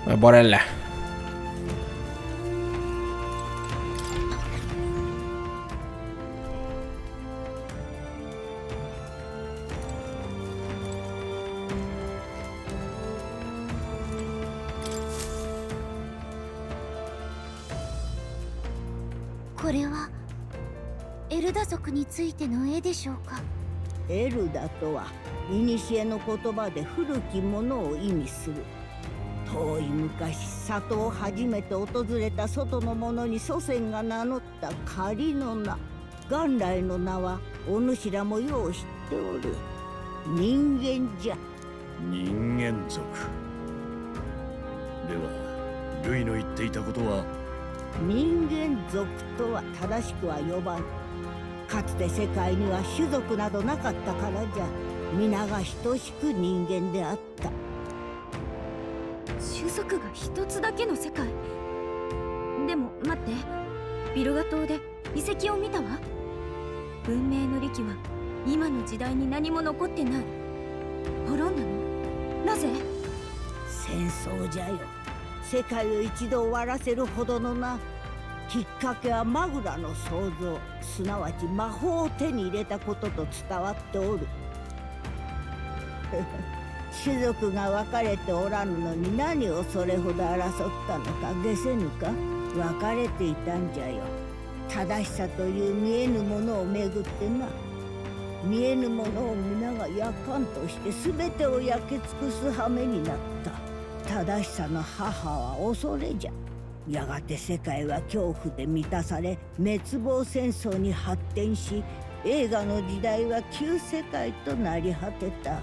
Voy a ponerla. ¿エルダ族についての絵でしょうか？エルダとは古の言葉で古きものを意味する。遠い昔、里を初めて訪れた外の者に祖先が名乗った仮の名。元来の名はお主らもよう知っておる。人間じゃ。人間族では、ルイの言っていたことは。人間族とは正しくは呼ばん。かつて世界には種族などなかったからじゃ。皆が等しく人間であった。種族が一つだけの世界。でも待って、ビルガ島で遺跡を見たわ。文明の利器は今の時代に何も残ってない。滅んだの？なぜ？戦争じゃよ。世界を一度終わらせるほどのな。きっかけはマグラの創造、すなわち魔法を手に入れたことと伝わっておる。種族が分かれておらぬのに何をそれほど争ったのか解せぬか。分かれていたんじゃよ。正しさという見えぬものをめぐってな。見えぬものを皆が夜間として全てを焼き尽くす羽目になった。正しさの母は恐れじゃ。やがて世界は恐怖で満たされ、滅亡戦争に発展し、映画の時代は旧世界となり果てた。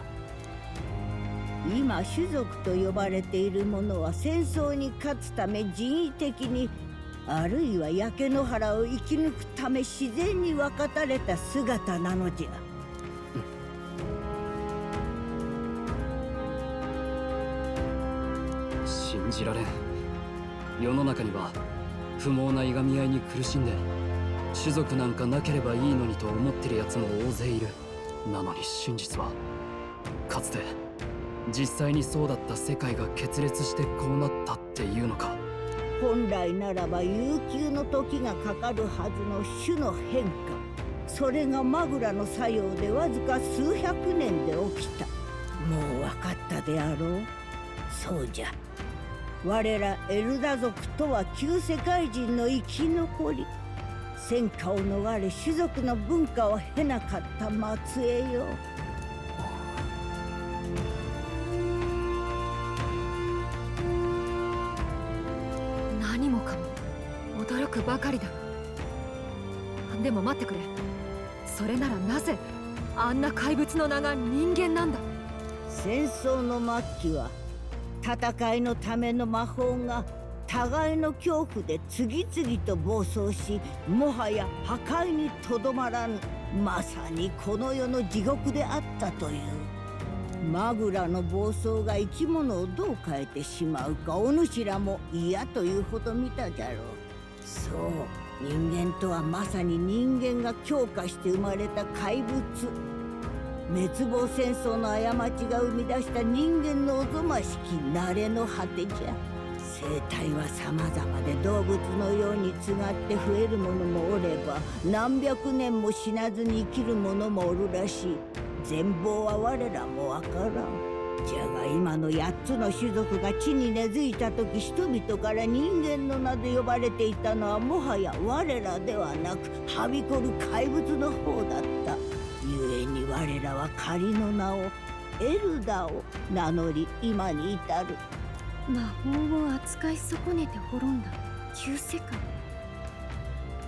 今種族と呼ばれている者は戦争に勝つため人為的に、あるいは焼け野原を生き抜くため自然に分かたれた姿なのじゃ。信じられん。世の中には不毛ないがみ合いに苦しんで、種族なんかなければいいのにと思ってるやつも大勢いる。なのに真実は、かつて実際にそうだった世界が決裂してこうなったっていうのか。本来ならば悠久の時がかかるはずの種の変化、それがマグラの作用でわずか数百年で起きた。もう分かったであろう。そうじゃ。我らエルダ族とは旧世界人の生き残り。戦火を逃れ種族の文化を経なかった末裔よ。何もかも驚くばかりだ。でも待ってくれ。それならなぜあんな怪物の名が人間なんだ？戦争の末期は戦いのための魔法が互いの恐怖で次々と暴走し、もはや破壊にとどまらぬ、まさにこの世の地獄であったという。マグラの暴走が生き物をどう変えてしまうか、お主らも嫌というほど見たじゃろう。そう、人間とはまさに人間が強化して生まれた怪物。滅亡戦争の過ちが生み出した人間のおぞましき慣れの果てじゃ。生態は様々で動物のようにつがって増えるものもおれば、何百年も死なずに生きるものもおるらしい。全貌は我らもわからん。じゃが今の8つの種族が地に根付いた時、人々から人間の名で呼ばれていたのはもはや我らではなく、はびこる怪物の方だった。故に我らは仮の名をエルダを名乗り今に至る。魔法を扱い損ねて滅んだ旧世界。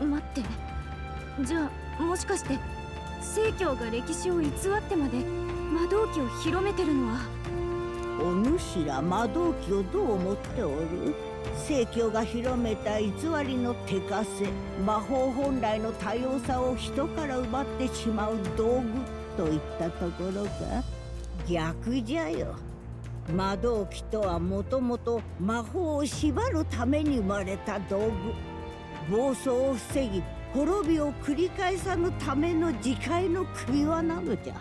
待って、じゃあもしかして正教が歴史を偽ってまで魔導機を広めてるのは？お主ら魔導機をどう思っておる？正教が広めた偽りの手枷、魔法本来の多様さを人から奪ってしまう道具といったところか？逆じゃよ。魔導機とはもともと魔法を縛るために生まれた道具。暴走を防ぎ滅びを繰り返さぬための自戒の首輪なのじゃ。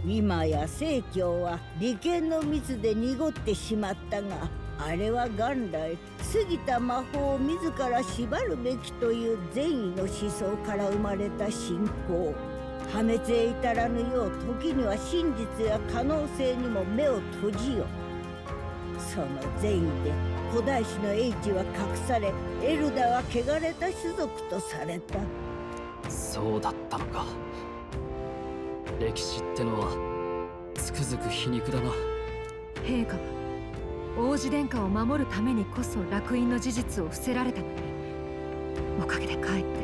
今や正教は利権の蜜で濁ってしまったが、あれは元来過ぎた魔法を自ら縛るべきという善意の思想から生まれた信仰。破滅へ至らぬよう時には真実や可能性にも目を閉じよ。その善意で古代史の英知は隠され、エルダは汚れた種族とされた。そうだったのか。歴史ってのはつくづく皮肉だな。陛下は王子殿下を守るためにこそ烙印の事実を伏せられたのに、おかげでかえって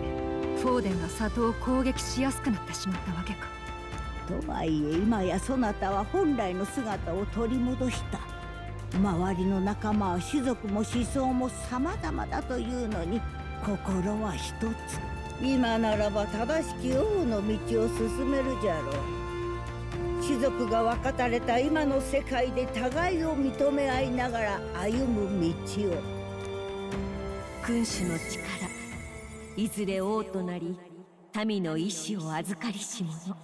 フォーデンが里を攻撃しやすくなってしまったわけか。とはいえ今やそなたは本来の姿を取り戻した。周りの仲間は種族も思想も様々だというのに、心は一つ。今ならば正しき王の道を進めるじゃろう。種族が分かたれた今の世界で互いを認め合いながら歩む道を。君主の力、いずれ王となり民の意志を預かりし者。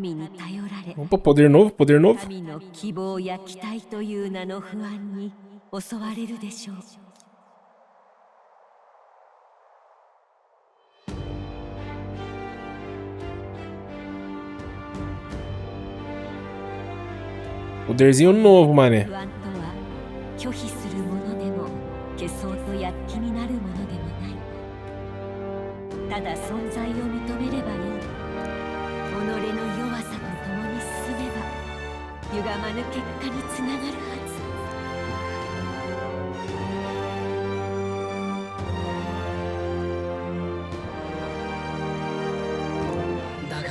民に頼られ、 Opa, poder novo, poder novo. 民の希望や期待という名の不安に襲われるでしょう。Poderzinho novo, mané. 不安とは拒否するものでも消そうと躍起になるものでもない。ただ存在を認めればいい。己の弱さと共に進めば歪まぬ結果につながるはず。だが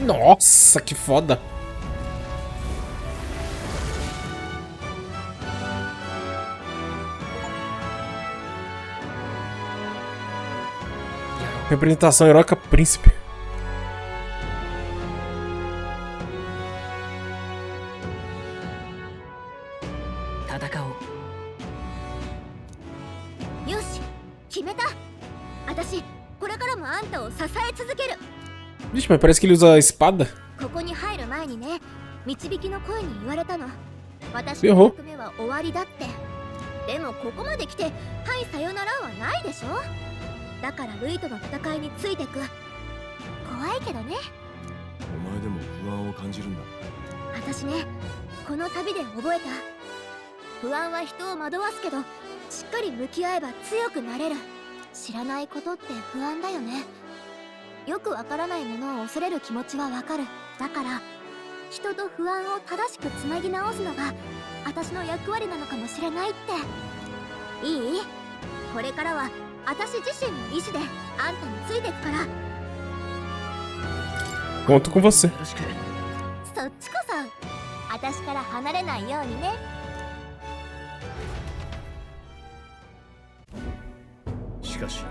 Nossa, que foda. Representação heróica príncipe. 戦おう。よし、決めた。私これからもあんたを支え続ける。 Vixe, mas parece que ele usa a espada. ここに入る前にね、導きの声に言われたの。私よほの役目は終わりだって。でもここまで来て、はいさよならはないでしょ。だからルイとの戦いについてく。怖いけどね。お前でも不安を感じるんだ。私ね、この旅で覚えた。不安は人を惑わすけど、しっかり向き合えば強くなれる。知らないことって不安だよね。よくわからないものを恐れる気持ちはわかる。だから人と不安を正しくつなぎ直すのが私の役割なのかもしれないって。いい？これからは私自身の意志であんたについてくから。 Conto com você. よろしく。そっちこそ私から離れないようにね。しかし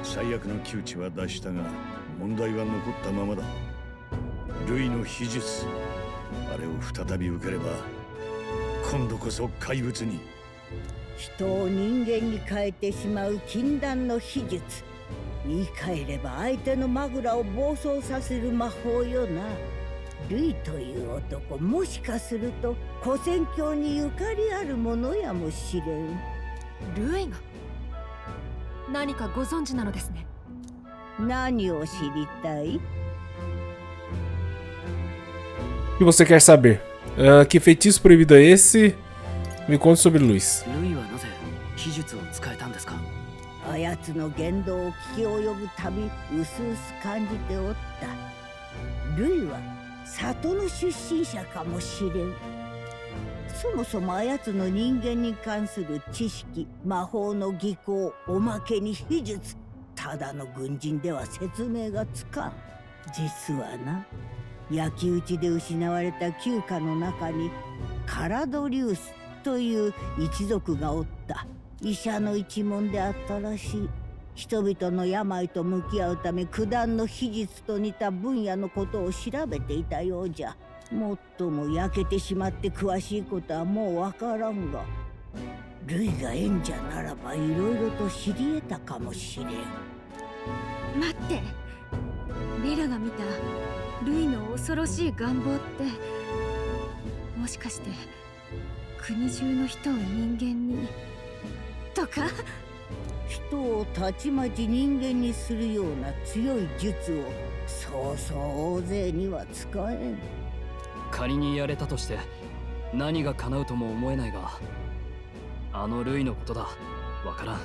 最悪の窮地は脱したが問題は残ったままだ。ルイの秘術、あれを再び受ければ今度こそ怪物に。人を人間に変えてしまう禁断の秘術。言い換えれば相手のマグラを暴走させる魔法よな。ルイという男、もしかすると古戦郷にゆかりあるものやもしれん。ルイが何かご存知なのですね。何を知りたい？ O que você quer saber? Que feitiço proibido é esse? Me conte sobre Luis. ルイはなぜ秘術を使えたんですか。あやつの言動を聞き及ぶたび、うすうす感じておった。ルイは里の出身者かもしれん。そもそもあやつの人間に関する知識、魔法の技巧、おまけに秘術、ただの軍人では説明がつかん。実はな、焼き討ちで失われた旧家の中にカラドリウスという一族がおった。医者の一門であったらしい。人々の病と向き合うため九段の秘術と似た分野のことを調べていたようじゃ。もっとも焼けてしまって詳しいことはもうわからんが、ルイが縁者ならばいろいろと知り得たかもしれん。待って、レラが見たルイの恐ろしい願望って、もしかして国中の人を人間にとか？人をたちまち人間にするような強い術をそうそう大勢には使えん。仮にやれたとして何が叶うとも思えないが、あのルイのことだ。わからん。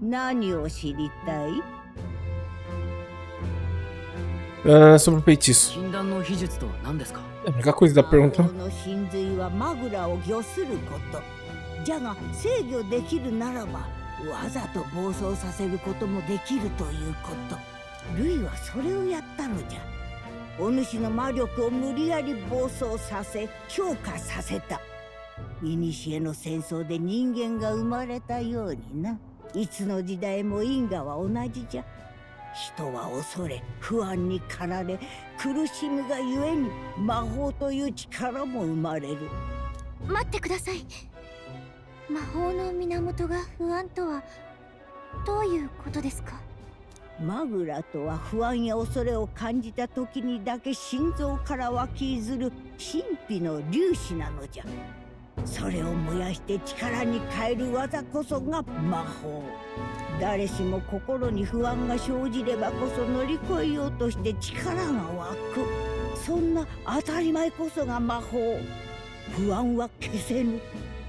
何を知りたい？ sobre o feitiço. 禁断の秘術とは何ですか？ É a única coisa da 魔 pergunta. 法の真髄はマグラを御すること。じゃが制御できるならばわざと暴走させることもできるということ。ルイはそれをやったのじゃ。お主の魔力を無理やり暴走させ強化させた。古の戦争で人間が生まれたようにな。いつの時代も因果は同じじゃ。人は恐れ不安に駆られ苦しむがゆえに魔法という力も生まれる。待ってください。魔法の源が不安とはどういうことですか？マグラとは不安や恐れを感じた時にだけ心臓から湧き出る神秘の粒子なのじゃ。それを燃やして力に変える技こそが魔法。誰しも心に不安が生じればこそ乗り越えようとして力が湧く。そんな当たり前こそが魔法。不安は消せぬ。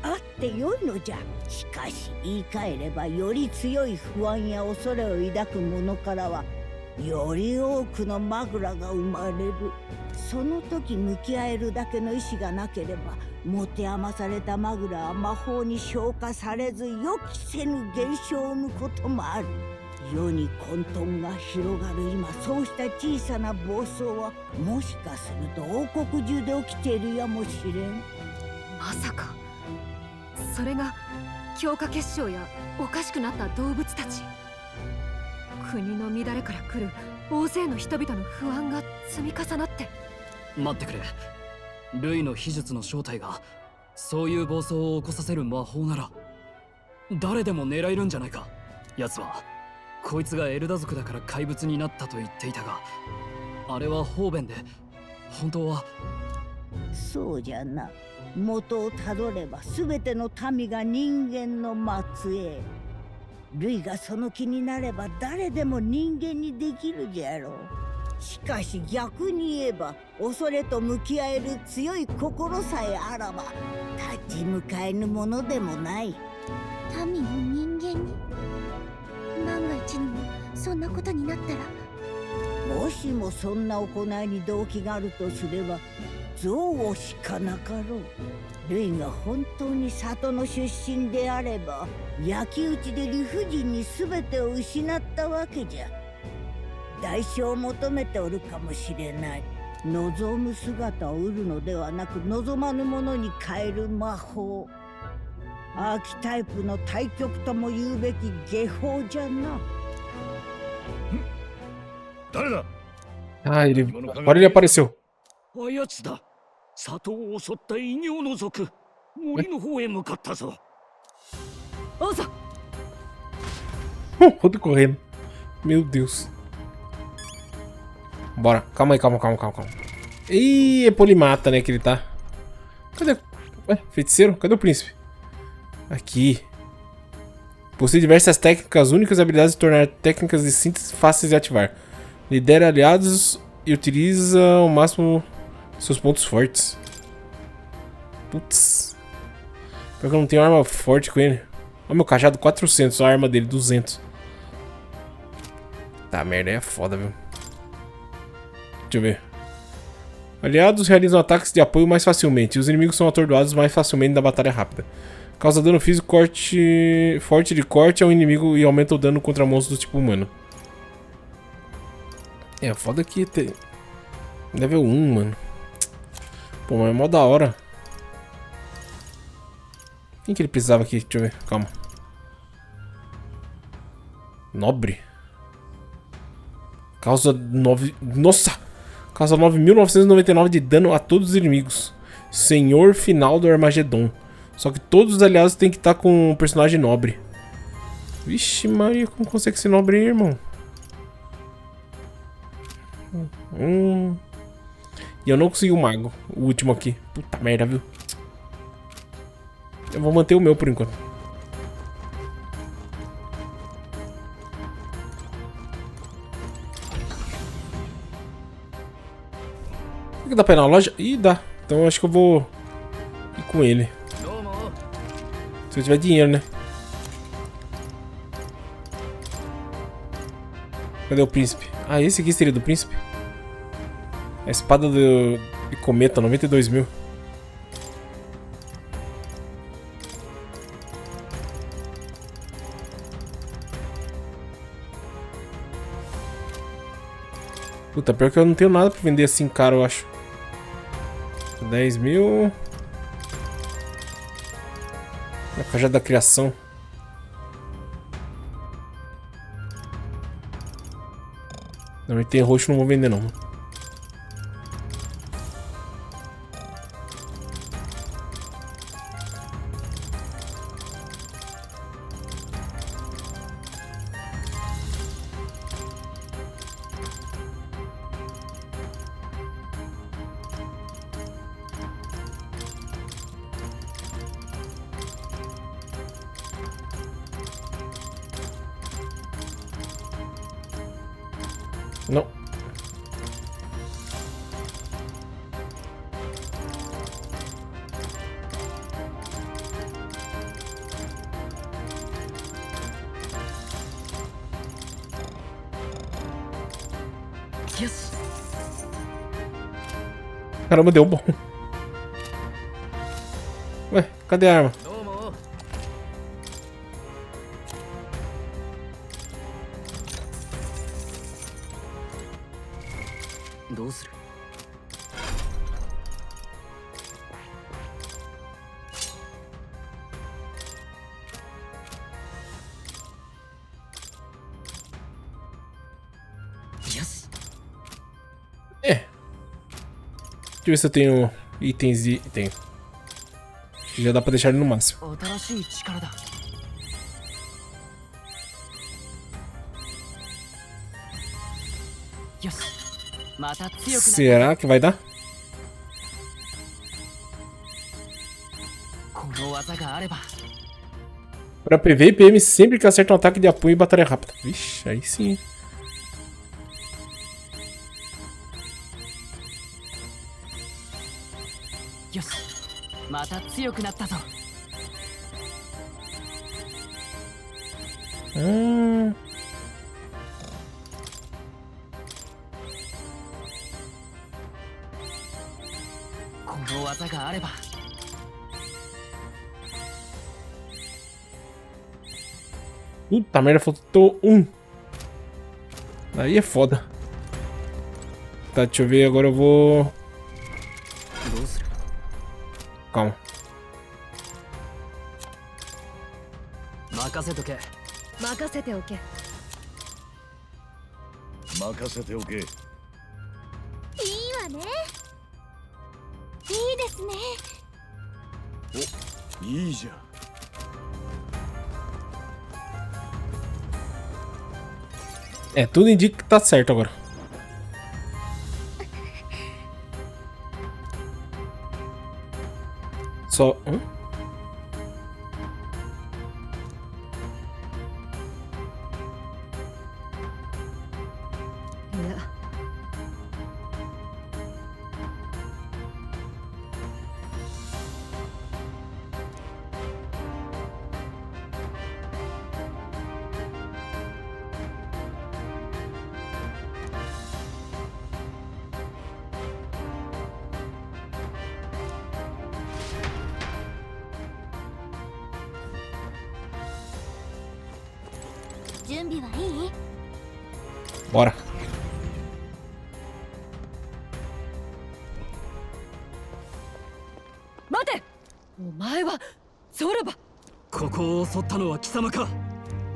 あってよいのじゃ。しかし言い換えればより強い不安や恐れを抱く者からはより多くのマグラが生まれる。その時向き合えるだけの意志がなければ持て余されたマグラは魔法に消化されず予期せぬ現象を生むこともある。世に混沌が広がる今、そうした小さな暴走はもしかすると王国中で起きているやもしれん。まさかそれが強化結晶やおかしくなった動物たち。国の乱れから来る大勢の人々の不安が積み重なって。待ってくれ。ルイの秘術の正体がそういう暴走を起こさせる魔法なら誰でも狙えるんじゃないか。奴はこいつがエルダ族だから怪物になったと言っていたが、あれは方便で本当は。そうじゃな。元をたどれば全ての民が人間の末裔。ルイがその気になれば誰でも人間にできるじゃろう。しかし逆に言えば恐れと向き合える強い心さえあらば立ち向かえぬものでもない。民を人間に？万が一にもそんなことになったら？もしもそんな行いに動機があるとすれば憎悪しかなかろう。ルイが本当に里の出身であれば焼き討ちで理不尽に全てを失ったわけじゃ。代償を求めておるかもしれない。望む姿を売るのではなく望まぬものに変える魔法。アーキタイプの対極とも言うべき下法じゃな。誰だ？ Ah, agora ele apareceu. あやつだ。里を襲った異形の族、森の方へ向かったぞ。オゾ Rodo correndo. Meu Deus. Bora. Calma aí, calma. Ih, é polimata, né, que ele tá. Cadê? Ué, feiticeiro? Cadê o príncipe? Aqui. Possui diversas técnicas únicas e habilidades de tornar técnicas de síntese fáceis de ativar. Lidera aliados e utiliza ao máximo seus pontos fortes. Putz. Pior que eu não tenho arma forte com ele. Olha meu cajado, 400. A arma dele, 200. Tá, merda, é foda, viu? Deixa eu ver. Aliados realizam ataques de apoio mais facilmente. Os inimigos são atordoados mais facilmente na batalha rápida. Causa dano físico forte de corte ao inimigo e aumenta o dano contra monstros do tipo humano. É, foda que tem... Level 1, mano. Pô, mas é mó da hora. Quem que ele precisava aqui? Deixa eu ver, calma. Nobre. Causa 9... Nossa! Causa 9.999 de dano a todos os inimigos. Senhor final do Armagedon. Só que todos os aliados têm que estar com um personagem nobre. Vixe Maria, como consegue ser nobre aí, irmão? E eu não consegui o mago. O último aqui. Puta merda, viu? Eu vou manter o meu por enquanto. Será que dá pra ir na loja? Ih, dá. Então eu acho que eu vou ir com ele. Se eu tiver dinheiro, né? Cadê o príncipe? Ah, esse aqui seria do príncipe? A espada de cometa, 92 mil. Puta, pior que eu não tenho nada pra vender assim caro, eu acho. 10 mil. A cajada da criação. Não, item roxo não vou vender não. Não. Caramba, deu bom. Ué, cadê a arma? Deixa eu ver se eu tenho itens e... Tenho. Já dá pra deixar ele no máximo. Será que vai dar? Pra PV e PM, sempre que acerta um ataque de apoio e batalha rápida. Vixe, aí sim. Puta merda, faltou um. Aí é foda. Tá, deixa eu ver, agora eu vou... Calma. Makasete oke. いいわね。いいですね。お、いいじゃん。É, tudo indica que tá certo agora. Só... Bora. Mate! お前はゾルバ。ここを襲ったのは貴様か。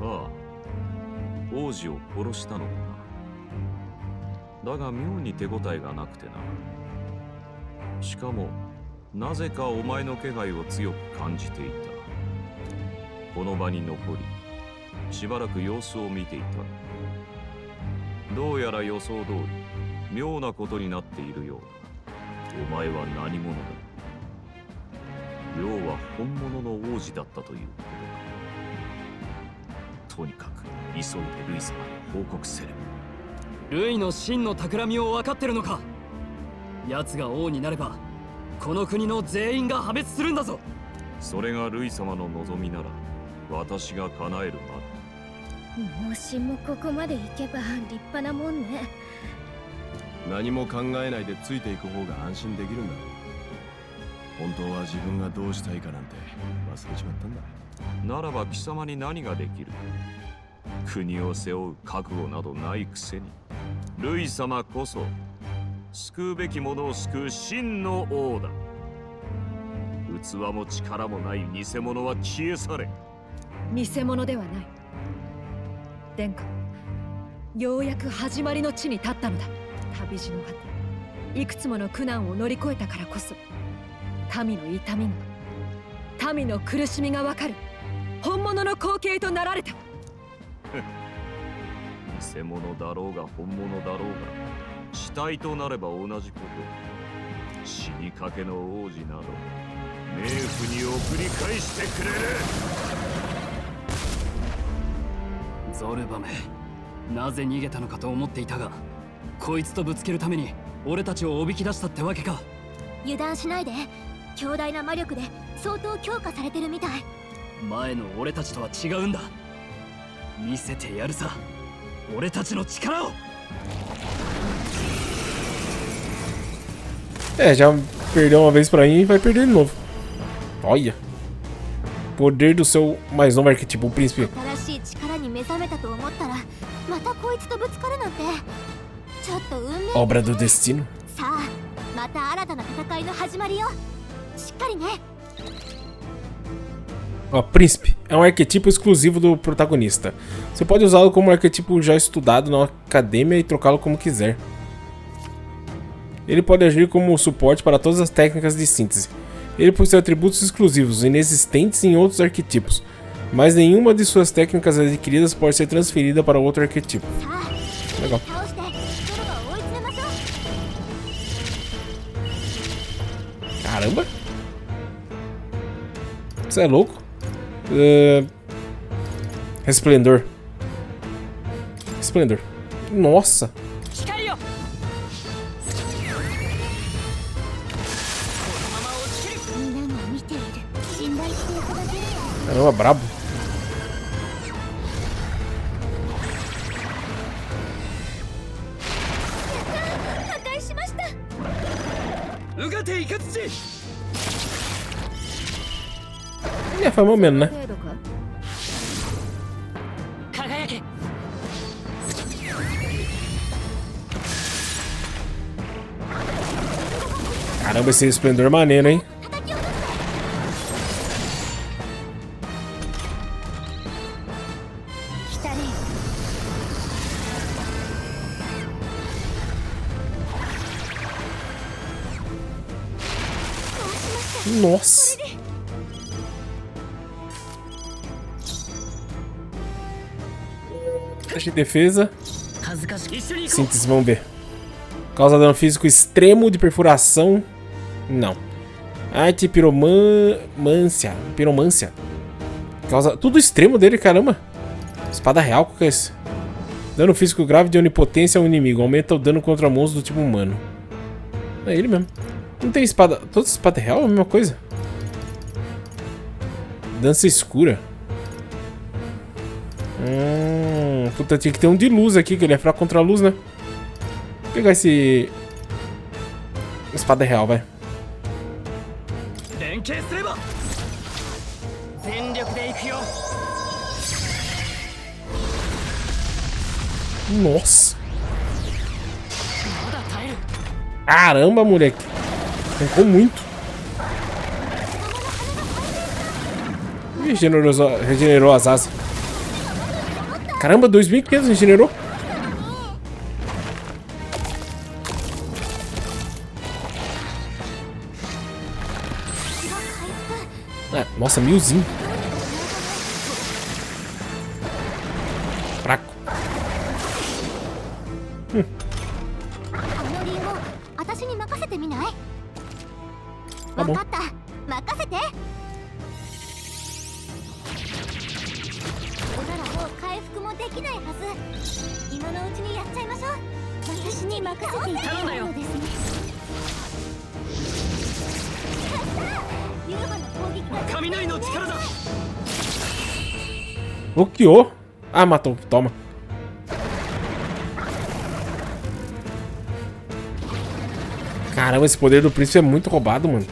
ああ、王子を殺したのもな。だが妙に手応えがなくてな。しかもなぜかお前の気配を強く感じていた。この場に残りしばらく様子を見ていた。どうやら予想通り妙なことになっているようだ。お前は何者だ。要は本物の王子だったということか。とにかく急いでルイ様に報告せる。ルイの真の企みを分かってるのか。奴が王になればこの国の全員が破滅するんだぞ。それがルイ様の望みなら私が叶えるまで。もしもここまで行けば立派なもんね。何も考えないでついていく方が安心できるんだろう。本当は自分がどうしたいかなんて忘れちまったんだ。ならば貴様に何ができる。国を背負う覚悟などないくせに。ルイ様こそ救うべきものを救う真の王だ。器も力もない偽物は消え去れ。偽物ではない。殿下、ようやく始まりの地に立ったのだ。旅路の果て、いくつもの苦難を乗り越えたからこそ民の痛みが、民の苦しみがわかる本物の光景となられた。偽物だろうが本物だろうが死体となれば同じこと。死にかけの王子など冥府に送り返してくれる。ゾルバメ、なぜ逃げたのかと思っていたが、こいつとぶつけるために俺たちをおびき出したってわけか。油断しないで。強大な魔力で相当強化されてるみたい。前の俺たちとは違うんだ。見せてやるさ、俺たちの力を。Já perdeu uma vez pra mim e vai perder de novo. Olha. Poder do seu mais novo arquétipo, o príncipe. 新しい力に目覚めたと思ったらまたこいつとぶつかるなんてちょっと運命。 Obra do destino. さあ、また新たな戦いの始まりよ。しっかりね。 Ó, príncipe é um arquetipo exclusivo do protagonista. Você pode usá-lo como um arquetipo já estudado na academia e trocá-lo como quiser. Ele pode agir como suporte para todas as técnicas de síntese. Ele possui atributos exclusivos, inexistentes em outros arquetipos, mas nenhuma de suas técnicas adquiridas pode ser transferida para outro arquetipo. Legal. Caramba! Você é louco? Resplendor. Resplendor. Nossa! Caramba, brabo. É, foi mais ou menos, né? Caramba, esse esplendor maneiro, hein? Nossa! Teste de defesa. Síntese, vamos ver. Causa dano físico extremo de perfuração. Não. Arte piromância. Piromância. Causa tudo extremo dele, caramba. Espada real, qual que é esse? Dano físico grave de onipotência ao inimigo. Aumenta o dano contra monstros do tipo humano. É ele mesmo. Não tem espada. Toda espada real é a mesma coisa. Dança escura. Puta, tinha que ter um de luz aqui, que ele é fraco contra a luz, né? Vou pegar esse... Espada real, vai. Nossa. Caramba, moleque. Arrancou muito. Regenerou as asas. Caramba, 2.500 regenerou. Ah, nossa, 1000zinho. Fraco. あのリンゴ私に任せてみない？ Tá bom. 分かった任せて。おならもう回復もできないはず。今のうちにやっちゃいましょう。私に任せていただけるのですね。ユーマの攻撃が雷の力だ。 Bloqueou. Ah, matou. Toma. Caramba, esse poder do príncipe é muito roubado, mano.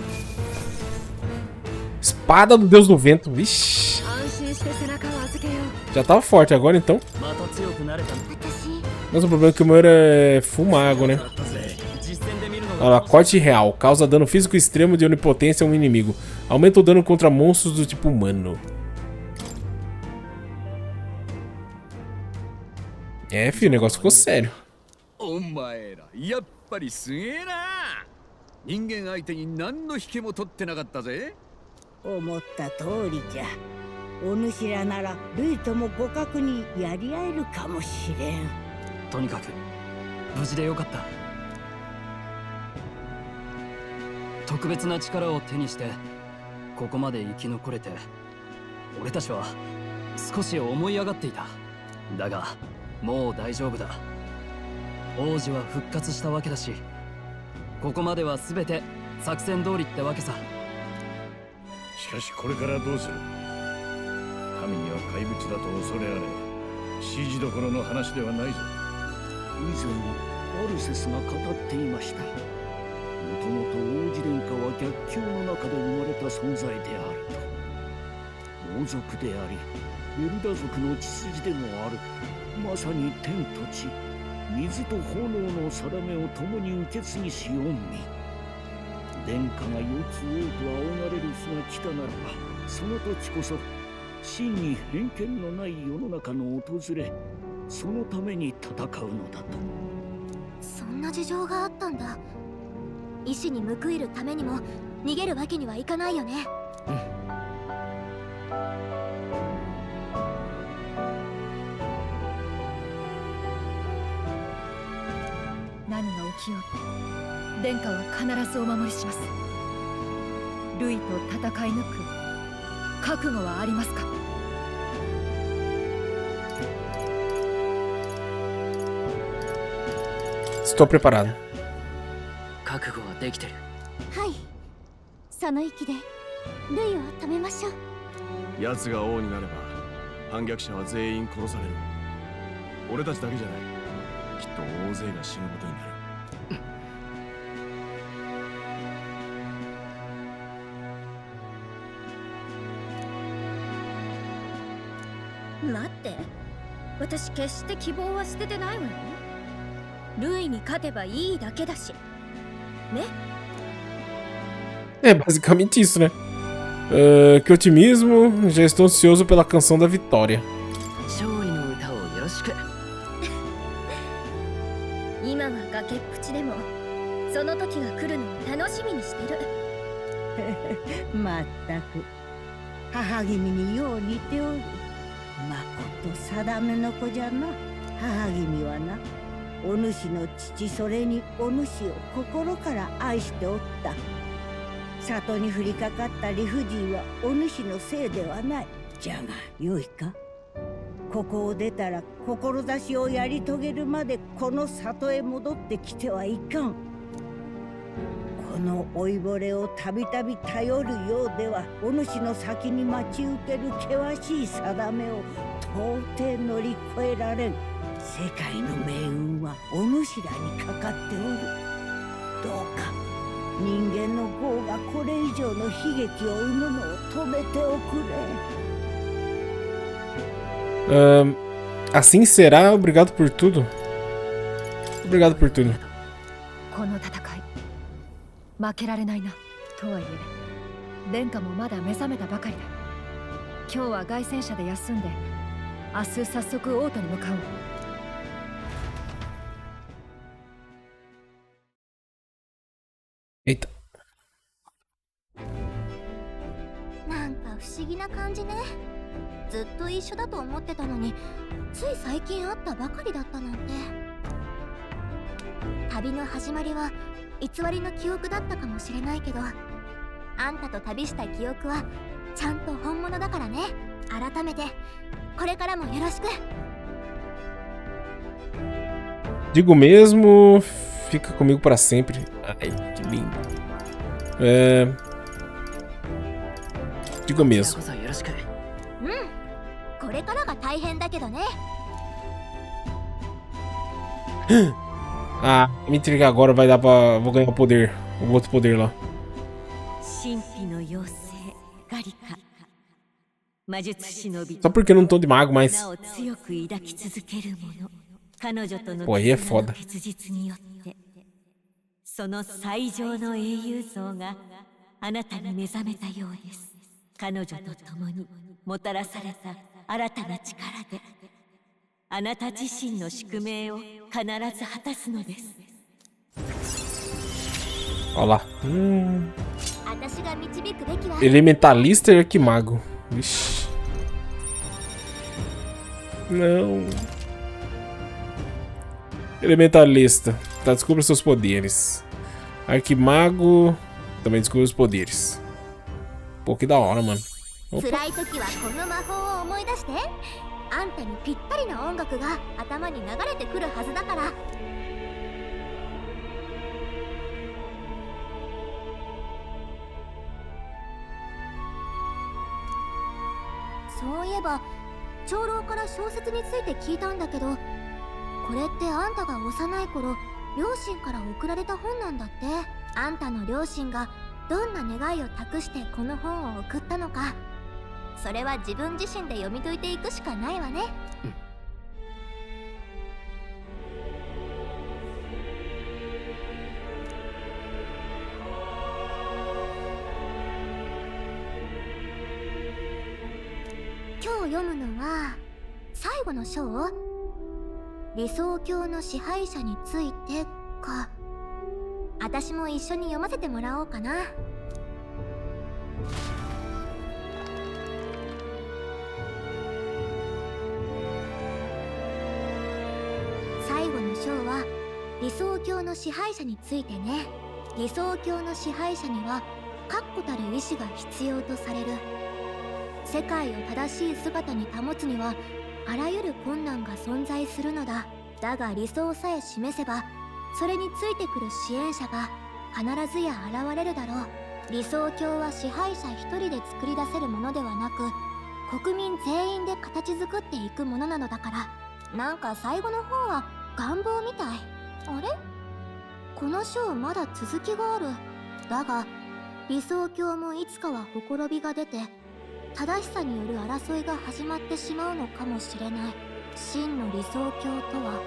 Espada do Deus do Vento. Vixe. 安心して背中を預けよう。 Já tava forte agora, então. また強くなれた。私 Mas o problema é que o meu era full mago, né? 実戦で見るの Olha lá, corte real. Causa dano físico extremo de onipotência a um inimigo. Aumenta o dano contra monstros do tipo humano. É, filho, o negócio ficou sério. お前らやっぱりすげえな。人間相手に何の引けも取ってなかったぜ。思った通りじゃ。お主らならルイとも互角にやり合えるかもしれん。とにかく無事でよかった。特別な力を手にしてここまで生き残れて、俺たちは少し思い上がっていた。だがもう大丈夫だ。王子は復活したわけだし、ここまでは全て作戦通りってわけさ。しかしこれからどうする？民には怪物だと恐れられ、指示どころの話ではないぞ。以前アルセスが語っていました。もともと王子殿下は逆境の中で生まれた存在であると。王族でありエルダ族の血筋でもある。まさに天と地、水と炎の定めを共に受け継ぎし恩義。殿下が世継王と仰がれる日が来たならば、その時こそ真に偏見のない世の中の訪れ、そのために戦うのだと。そんな事情があったんだ。意志に報いるためにも逃げるわけにはいかないよね。何が起きようと殿下は必ずお守りします。ルイと戦い抜く覚悟はありますか？ Estou preparado. 覚悟はできてる。はい。その息でルイを止めましょう。奴が王になれば反逆者は全員殺される。俺たちだけじゃない。きっと大勢が死ぬことになる。待って、私決して希望は捨ててないわよ。ルイに勝てばいいだけだしね。 É basicamente isso, né? Que otimismo. Já estou ansioso pela canção da vitória. 勝利の歌をよろしく。今は崖っぷちでもその時が来るのを楽しみにしてる。まったく母君によう似ておる。まこと定めの子じゃな。母君はな、お主の父、それにお主を心から愛しておった。里に降りかかった理不尽はお主のせいではない。じゃがよいか、ここを出たら志をやり遂げるまでこの里へ戻ってきてはいかん。この老いぼれをたびたび頼るようでは、お主の先に待ち受ける険しい定めを到底乗り越えられん。世界の命運はお主らにかかっておる。どうか人間の業がこれ以上の悲劇を生むのを止めておくれ。Assim será. Obrigado por tudo. Obrigado por tudo. この戦い負けられないな。とはいえ殿下もまだ目覚めたばかりだ。今日は凱旋者で休んで明日早速王都に向かおう。Eita. なんか不思議な感じね。ずっと一緒だと思ってたのに、つい最近会ったばかりだったなんて。旅の始まりは偽りの記憶だったかもしれないけど、あんたと旅した記憶はちゃんと本物だからね。改めてこれからもよろしく。 Digo mesmo, fica comigo para sempre. Ai, que lindo. Digo mesmo. これからが大変だけどね。 Ah, me intriga agora, vai dar pra... Vou ganhar o poder. O outro poder lá. 神秘の妖精ガリカ、魔術師の美 Só porque eu não tô de mago, mas... なお強く抱き続けるもの、彼女との Pô, aí é 絆の foda. 結実によってその最上の英雄像があなたに目覚めたようです。彼女と共にもたらされた新たな力であなた自身の宿命を必ず果たすのです。 Olha lá. 私が導くべきは Elementalista e Arquimago. Vixe. Não. Elementalista. Tá, descubra seus poderes. Arquimago. Também descubra os poderes. Pô, que da hora, mano. Opa. 辛い時はこの魔法を思い出して。あんたにぴったりな音楽が頭に流れてくるはずだから。そういえば長老から小説について聞いたんだけど、これってあんたが幼い頃両親から送られた本なんだって。あんたの両親がどんな願いを託してこの本を送ったのか、それは自分自身で読み解いていくしかないわね。今日読むのは最後の章、理想郷の支配者についてか。私も一緒に読ませてもらおうかな。最後の章は理想郷の支配者についてね。理想郷の支配者には確固たる意志が必要とされる。世界を正しい姿に保つにはあらゆる困難が存在するのだ。だが理想さえ示せばそれについてくる支援者が必ずや現れるだろう。理想郷は支配者一人で作り出せるものではなく、国民全員で形作っていくものなのだから。なんか最後の方は願望みたい。あれ？この章まだ続きがある。だが理想郷もいつかはほころびが出て正しさによる争いが始まってしまうのかもしれない。真の理想郷とは、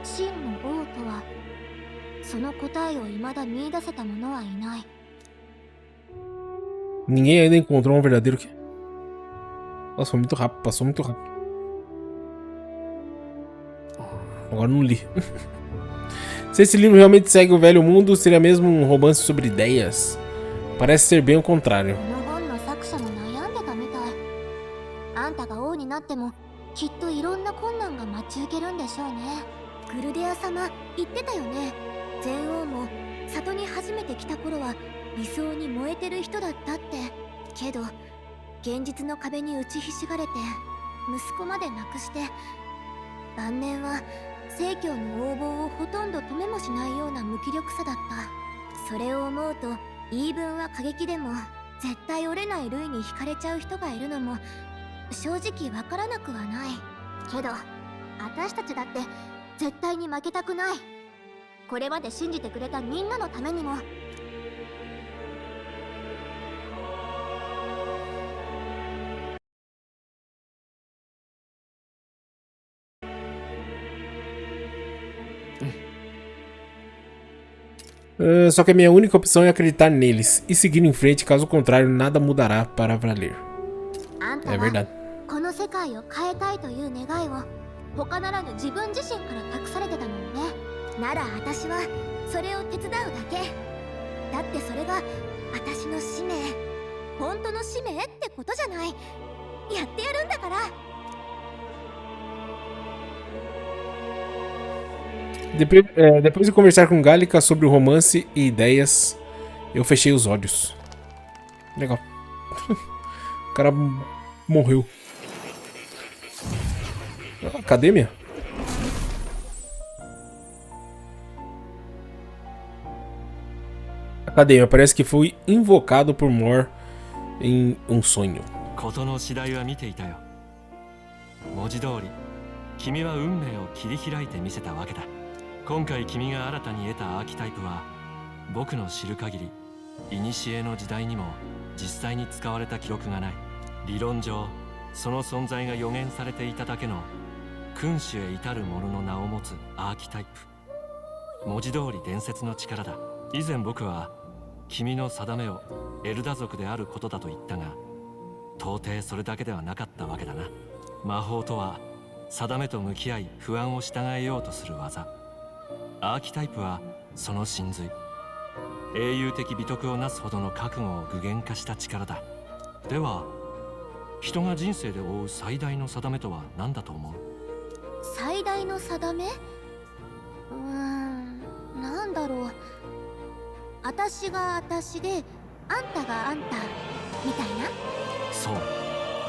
真の王とは、その答えを未だ見出せた者はいない。 Ninguém ainda encontrou um verdadeiro que... Nossa, foi muito rápido, passou muito rápido. Agora não li. Se esse livro realmente segue o velho mundo, seria mesmo um romance sobre ideias. Parece ser bem o contrário. この本の作者も悩んでたみたい。あんたが王になってもきっといろんな困難が待ち受けるんでしょうね。グルデア様言ってたよね。前王も里に初めて来た頃は理想に燃えてる人だったって。けど現実の壁に打ちひしがれて息子まで亡くして、晩年は正教の横暴をほとんど止めもしないような無気力さだった。それを思うと言い分は過激でも絶対折れない類に惹かれちゃう人がいるのも正直わからなくはない。けど私たちだって絶対に負けたくない。これまで信じてくれたみんなのためにも。Só que a minha única opção é acreditar neles e seguir em frente, caso contrário, nada mudará para valer. É verdade. この世界を変えたいという願いを他ならぬ自分自身から託されてたのよね。なら私はそれを手伝うだけ。だってそれが私の使命、本当の使命ってことじゃない。やってやるんだから。Depois de conversar com Gallica sobre o romance e ideias, eu fechei os olhos. Legal. O cara morreu. Academia? Academia, parece que fui invocado por Mor em um sonho. 事の次第は見ていたよ。文字通り、君は運命を切り開いてみせたわけだ。今回君が新たに得たアーキタイプは、僕の知る限り、古の時代にも実際に使われた記録がない。理論上、その存在が予言されていただけの君主へ至る者の名を持つアーキタイプ。文字通り伝説の力だ。以前僕は君の定めをエルダ族であることだと言ったが、到底それだけではなかったわけだな。魔法とは定めと向き合い不安を従えようとする技。アーキタイプはその真髄、英雄的美徳をなすほどの覚悟を具現化した力だ。では人が人生で負う最大の定めとは何だと思う？最大の定め？なんだろう。私が私であんたがあんたみたいな。そう、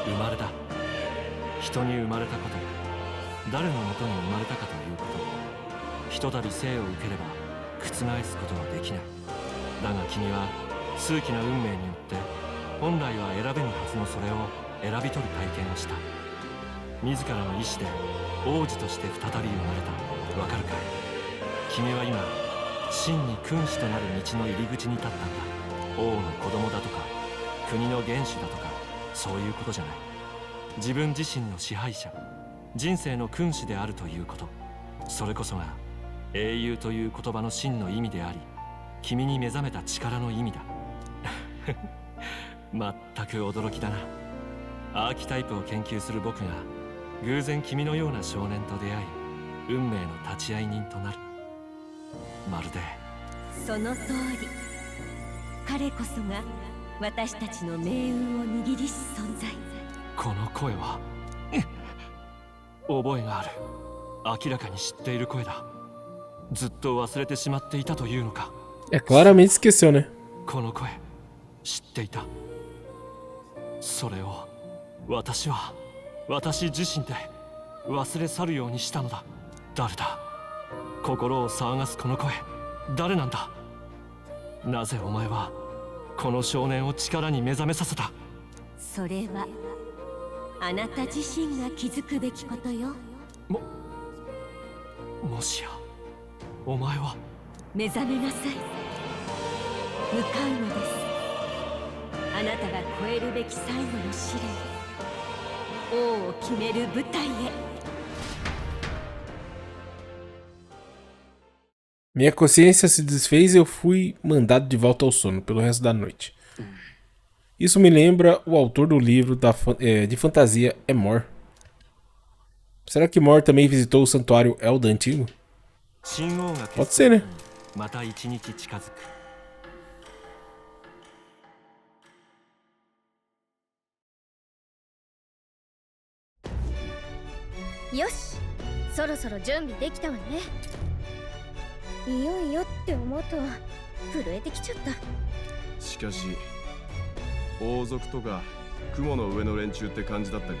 生まれだ。人に生まれたこと、誰のもとに生まれたかということ、ひとたび生を受ければ覆すことはできない。だが君は数奇な運命によって本来は選べぬはずのそれを選び取る体験をした。自らの意志で王子として再び生まれた。わかるかい？君は今真に君主となる道の入り口に立ったんだ。王の子供だとか国の元首だとかそういうことじゃない。自分自身の支配者、人生の君主であるということ、それこそが英雄という言葉の真の意味であり、君に目覚めた力の意味だ。全く驚きだな。アーキタイプを研究する僕が偶然君のような少年と出会い、運命の立ち会い人となる。まるでその通り、彼こそが私たちの命運を握りし存在。この声は覚えがある。明らかに知っている声だ。ずっと忘れてしまっていたというのか。Claramente esqueceu, né? この声知っていた。それを私自身で忘れ去るようにしたのだ。誰だ？心を騒がすこの声、誰なんだ？なぜお前はこの少年を力に目覚めさせた？それはあなた自身が気づくべきことよ。もしやお前は目覚めなさい。向かうのです。あなたが超えるべき最後の試練、王を決める舞台へ。Minha consciência se desfez e eu fui mandado de volta ao sono pelo resto da noite. Isso me lembra o autor do livro de fantasia é Mor. Será que Mor também visitou o santuário Elda antigo? Pode ser, né? Yoshi, そろそろ準備できたわね。いよいよって思うと震えてきちゃった。しかし王族とか雲の上の連中って感じだったが、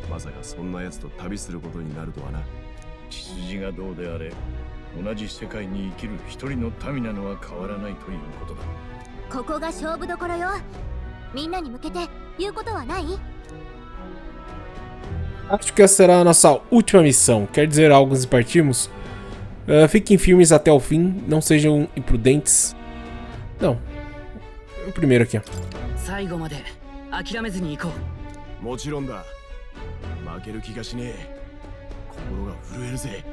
まさかそんな奴と旅することになるとはな。血筋がどうであれ、同じ世界に生きる一人の民なのは変わらないということだ。ここが勝負どころよ。みんなに向けて言うことはない？ Acho que essa será a nossa última missão. Quer dizer algo antes de partirmos? Fiquem firmes até o fim, não sejam imprudentes. Não. O primeiro aqui, ó. 最後まで諦めずに行こう。もちろんだ。負ける気がしねえ。心が震えるぜ。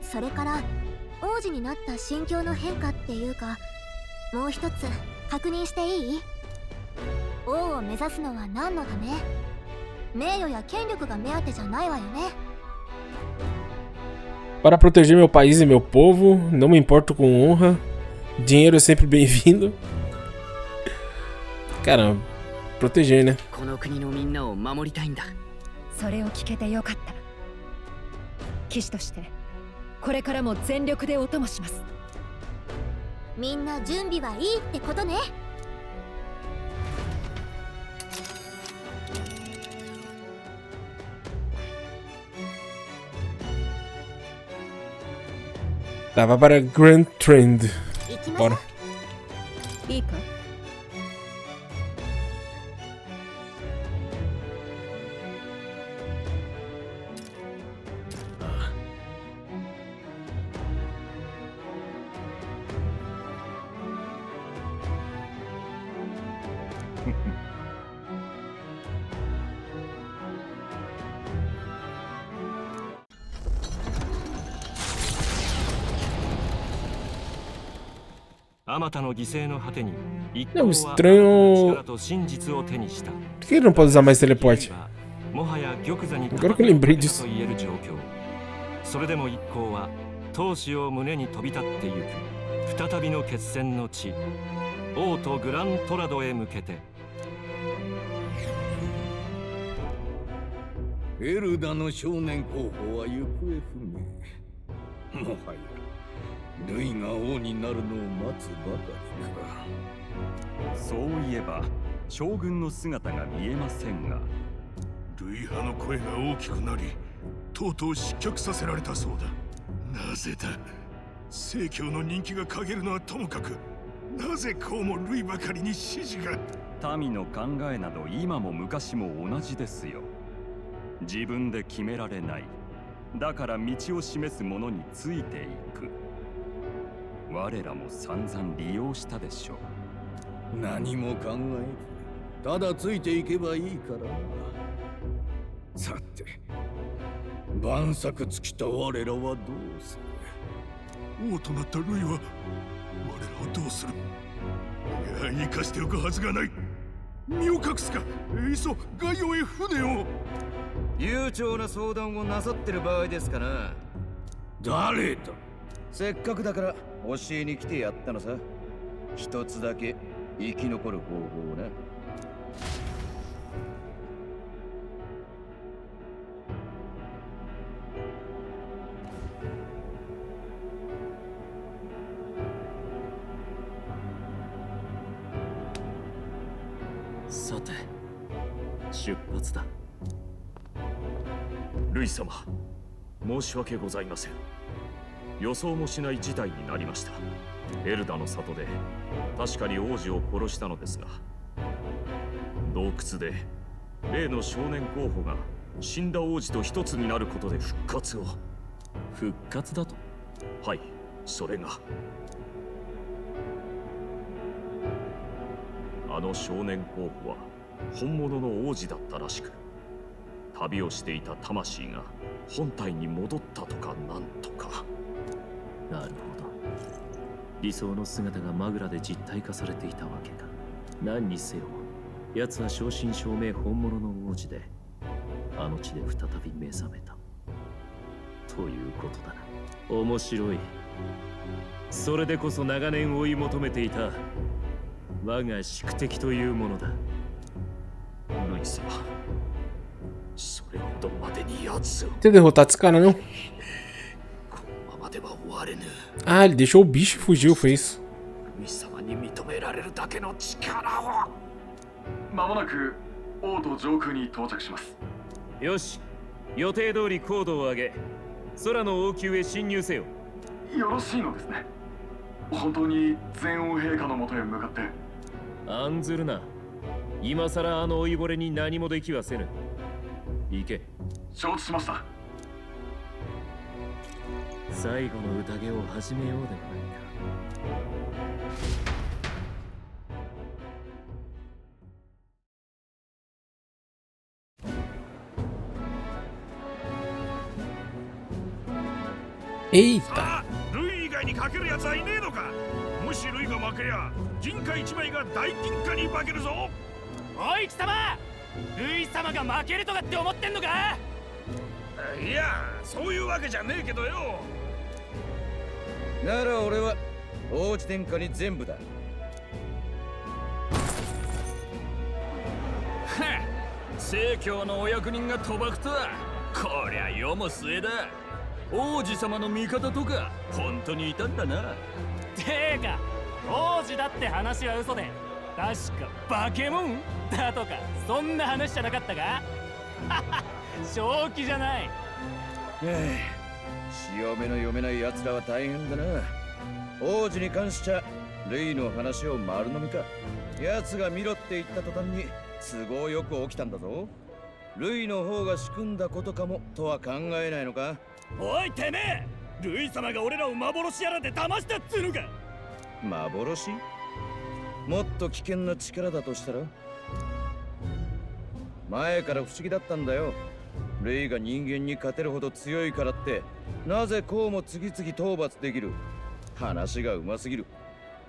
それから王子になった心境の変化っていうか、もう一つ確認していい？王を目指すのは何のため？名誉や権力が目当てじゃないわよね。 Para proteger meu país e meu povo, não me importo com honra. Dinheiro é sempre bem-vindo. Cara, proteger, né? この国のみんなを守りたいんだ。それを聞けてよかった。騎士としてこれからも全力でお供します。みんな準備はいいってことね。 Tava para Grand Trend. Bora. いいか。 あまたの犠牲の果てに一 É 行 um は estranho. 力と真実を手にした。 Por que ele não pode usar mais teleporte? もはや玉座に Agora que eu lembrei disso. と言える状況。それでも一行は闘志を胸に飛び立ってゆく再びの決戦の地王都グラントラドへ向けて。 エルダの少年候補は行方不明。もはやルイが王になるのを待つばかりか。そういえば将軍の姿が見えませんが、ルイ派の声が大きくなり、とうとう失脚させられたそうだ。なぜだ。正教の人気が陰るのはともかく、なぜこうもルイばかりに支持が。民の考えなど今も昔も同じですよ。自分で決められない。だから道を示す者についていく。我らも散々利用したでしょう。何も考えず、ただついていけばいいからな。さて、万策尽きた我らはどうする。王となったルイは我らをどうする。いや、生かしておくはずがない。身を隠すか。いっそ外洋へ船を。悠長な相談をなさってる場合ですかな。誰だ。せっかくだから教えに来てやったのさ。一つだけ生き残る方法をな。さて、出発だ。ルイ様、申し訳ございません。予想もしない事態になりました。エルダの里で確かに王子を殺したのですが、洞窟で例の少年候補が死んだ王子と一つになることで復活を。復活だと？はい、それが。あの少年候補は本物の王子だったらしく、旅をしていた魂が本体に戻ったとかなんとか。なるほど。理想の姿がマグラで実体化されていたわけか。何にせよ、奴は正真正銘本物の王子で、あの地で再び目覚めた。ということだな。面白い。それでこそ長年追い求めていた我が宿敵というものだ。ルイ様、それほどまでに奴を。 Ter derrotado esse cara, não? このままでは終われぬ。 Ah, ele deixou o bicho e fugiu, foi isso. ルイ様に認められるだけの力を。まもなく王都上空に到着します。よし、予定通り高度を上げ、空の王宮へ侵入せよ。よろしいのですね。本当に全王陛下のもとへ向かって。案ずるな。今さらあの老いぼれに何もできはせぬ。行け。承知しました。最後の宴を始めようではないか。Eita! ルイ以外にかけるやつはいねえのか。もしルイが負けりゃ銀貨1枚が大金貨に化けるぞ。おい貴様、ルイ様が負けるとかって思ってんのか？いや、そういうわけじゃねえけどよ。なら俺は王子殿下に全部だ。正教のお役人が賭博とは、こりゃ世も末だ。王子様の味方とか本当にいたんだな。てか王子だって話は嘘で、確かバケモンだとかそんな話じゃなかったか？正気じゃない。潮目の読めない奴らは大変だな。王子に関しちゃルイの話を丸飲みか。奴が見ろって言った途端に都合よく起きたんだぞ。ルイの方が仕組んだことかもとは考えないのか？おいてめえ、ルイ様が俺らを幻やらで騙したっつうのか？幻？もっと危険な力だとしたら？前から不思議だったんだよ。ルイが人間に勝てるほど強いからって、なぜこうも次々討伐できる？話がうますぎる。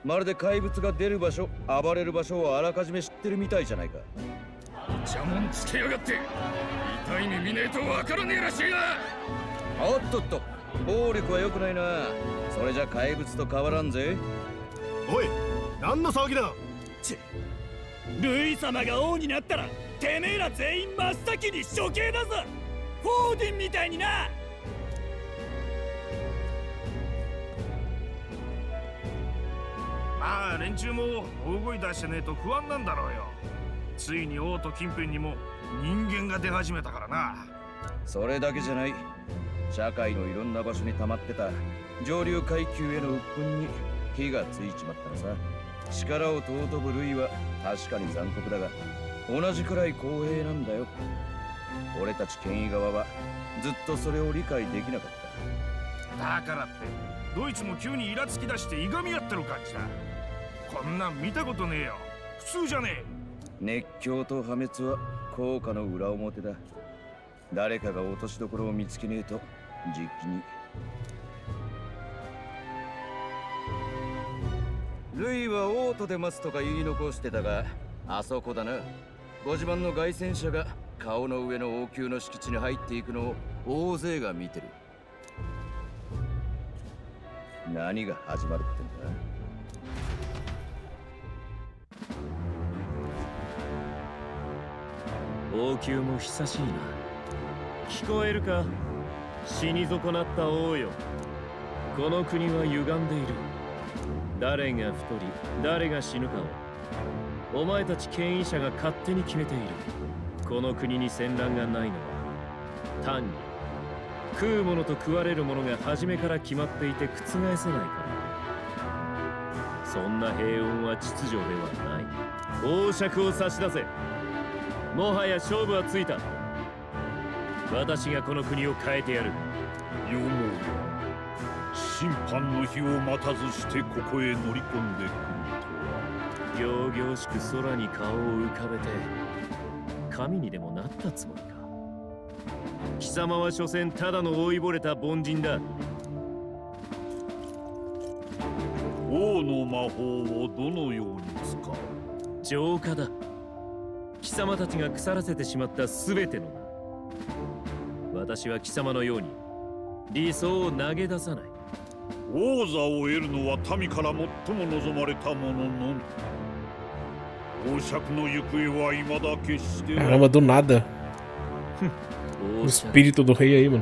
まるで怪物が出る場所、暴れる場所をあらかじめ知ってるみたいじゃないか。邪門つけやがって。痛い目見ねえとわからねえらしいな。おっとっと、暴力は良くないな。それじゃ怪物と変わらんぜ。おい、何の騒ぎだ。ルイ様が王になったらてめえら全員真っ先に処刑だぞ。フォーディンみたいにな。まあ連中も大声出してねえと不安なんだろうよ。ついに王都近辺にも人間が出始めたからな。それだけじゃない。社会のいろんな場所に溜まってた上流階級への鬱憤に火がついちまったのさ。力を尊ぶルイは確かに残酷だが、同じくらい公平なんだよ。俺たち権威側はずっとそれを理解できなかった。だからってドイツも急にイラつき出していがみ合ってる感じだ。こんなん見たことねえよ。普通じゃねえ。熱狂と破滅は効果の裏表だ。誰かが落としどころを見つけねえとじきに。ルイは王都で待つとか言い残してたが、あそこだな。ご自慢の凱旋者が顔の上の王宮の敷地に入っていくのを大勢が見てる。何が始まるってんだ。王宮も久しいな。聞こえるか、死に損なった王よ。この国は歪んでいる。誰が太り誰が死ぬかをお前たち権威者が勝手に決めている。この国に戦乱がないのは単に食うものと食われるものが初めから決まっていて覆せないから。そんな平穏は秩序ではない。王爵を差し出せ。もはや勝負はついた。私がこの国を変えてやる。よもや審判の日を待たずしてここへ乗り込んでくるとは。仰々しく空に顔を浮かべて神にでもなったつもりか。貴様は所詮ただの老いぼれた凡人だ。王の魔法をどのように使う？浄化だ。貴様たちが腐らせてしまった全ての名。私は貴様のように理想を投げ出さない。王座を得るのは民から最も望まれたもののみ。王爵の行方は未だ決して。 Caramba, do nada. O espírito do rei aí, mano.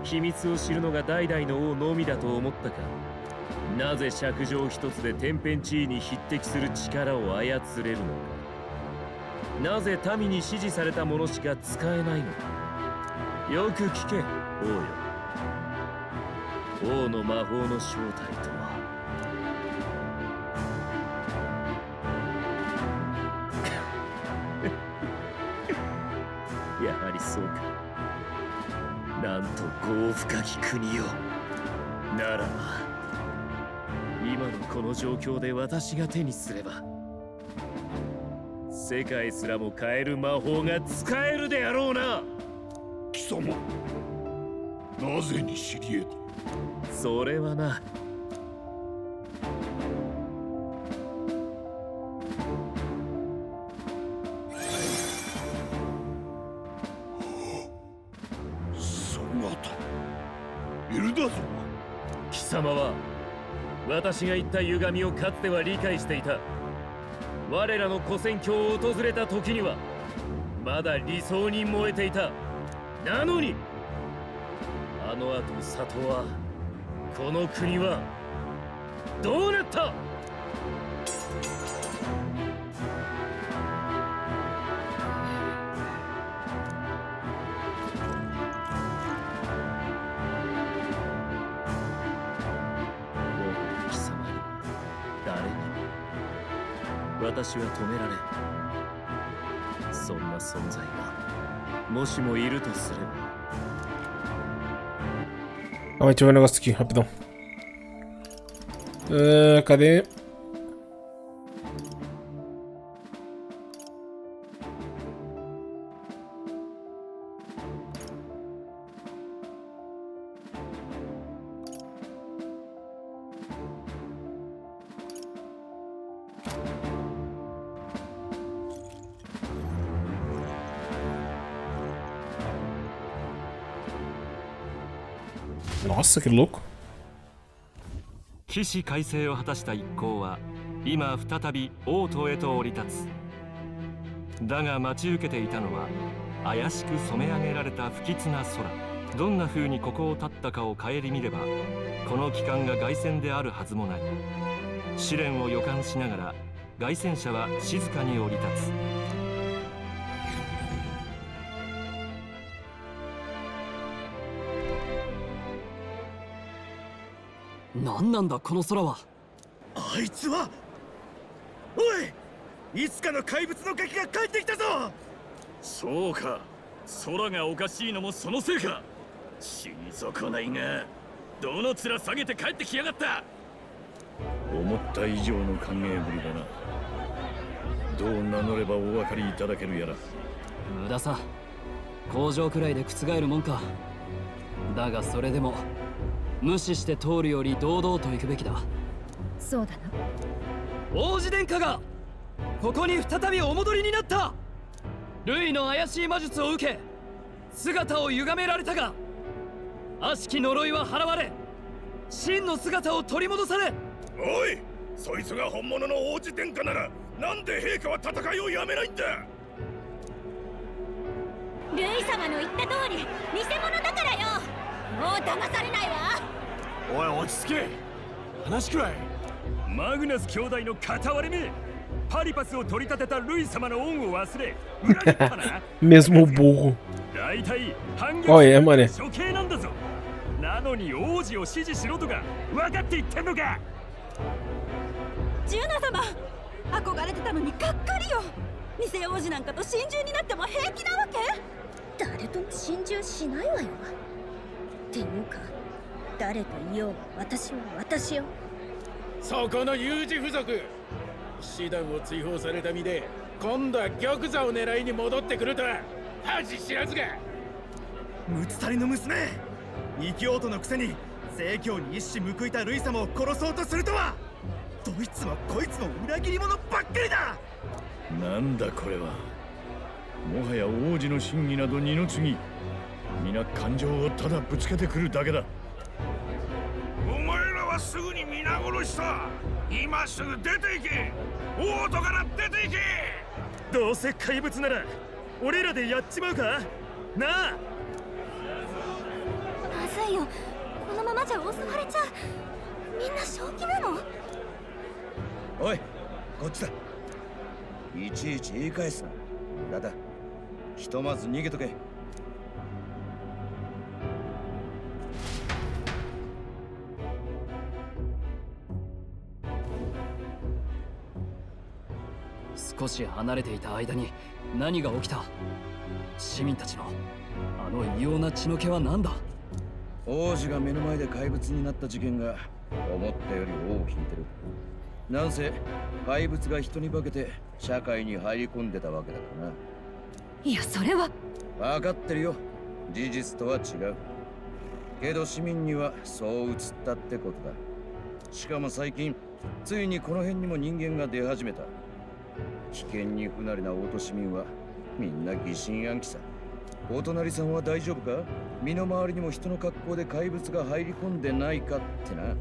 秘密を知るのが代々の王のみだと思ったか。なぜ尺状一つで天変地異に匹敵する力を操れるのか。なぜ民に支持されたものしか使えないのか。よく聞け、王よ。王の魔法の正体とは。やはりそうか。なんと業深き国よ。ならば今のこの状況で私が手にすれば世界すらも変える魔法が使えるであろうな。貴様、なぜに知り得た？それはな、だぞ。貴様は私が言った歪みをかつては理解していた。我らの古戦郷を訪れた時にはまだ理想に燃えていた。なのにあの後里は、この国はどうなった？貴様にも誰にも私は止められん。そんな存在がもしもいるとすれば。Calma aí, deixa eu ver um negócio aqui, rapidão. Cadê? Nossa, que louco. 起死回生を果たした一行は今再び王都へと降り立つ。だが待ち受けていたのは怪しく染め上げられた不吉な空。どんな風にここを立ったかを顧みればこの機関が凱旋であるはずもない。試練を予感しながら凱旋者は静かに降り立つ。何なんだこの空は。あいつは。おい、いつかの怪物のガキが帰ってきたぞ。そうか、空がおかしいのもそのせいか。死に損ないがどの面下げて帰ってきやがった。思った以上の歓迎ぶりだな。どう名乗ればお分かりいただけるやら。無駄さ、工場くらいで覆るもんか。だがそれでも無視して通るより堂々と行くべきだ。そうだな。王子殿下がここに再びお戻りになった。ルイの怪しい魔術を受け姿を歪められたが悪しき呪いは払われ真の姿を取り戻され。おい、そいつが本物の王子殿下ならなんで陛下は戦いをやめないんだ。ルイ様の言った通り偽物だからよ。もう騙されないわ。おい、落ち着け。話くらい。マグナス兄弟の片割れめ。パリパスを取り立てたルイ様の恩を忘れ裏切ったな。Mesmo burro. 大体反撃 Olha, mano. 処刑なんだぞ。なのに王子を支持しろとか分かって言ってんのか。ジュナ様、憧れてたのにがっかりよ。偽王子なんかと心中になっても平気なわけ？誰とも心中しないわよ。っていうか誰といよう私は私よ。そこの有事不足、師団を追放された身で今度は玉座を狙いに戻ってくるとは恥知らずが。ムツタリの娘、異教徒のくせに正教に一矢報いたルイ様を殺そうとするとは。どいつもこいつも裏切り者ばっかりだ。なんだこれは。もはや王子の真偽など二の次。皆感情をただぶつけてくるだけだ。お前らはすぐに皆殺しさ。今すぐ出て行け。王都から出て行け。どうせ怪物なら俺らでやっちまうかなあ。まずいよ、このままじゃ襲われちゃう。みんな正気なの？おい、こっちだ。いちいち言い返すな。無駄だ。ひとまず逃げとけ。少し離れていた間に何が起きた。市民たちのあの異様な血の気は何だ。王子が目の前で怪物になった事件が思ったより尾を引いてる。なんせ怪物が人に化けて社会に入り込んでたわけだからな。いや、それは分かってるよ。事実とは違うけど市民にはそう映ったってことだ。しかも最近ついにこの辺にも人間が出始めた。危険に不慣れな王都市民はみんな疑心暗鬼さ。お隣さんは大丈夫か？身の回りにも人の格好で怪物が入り込んでないかってな。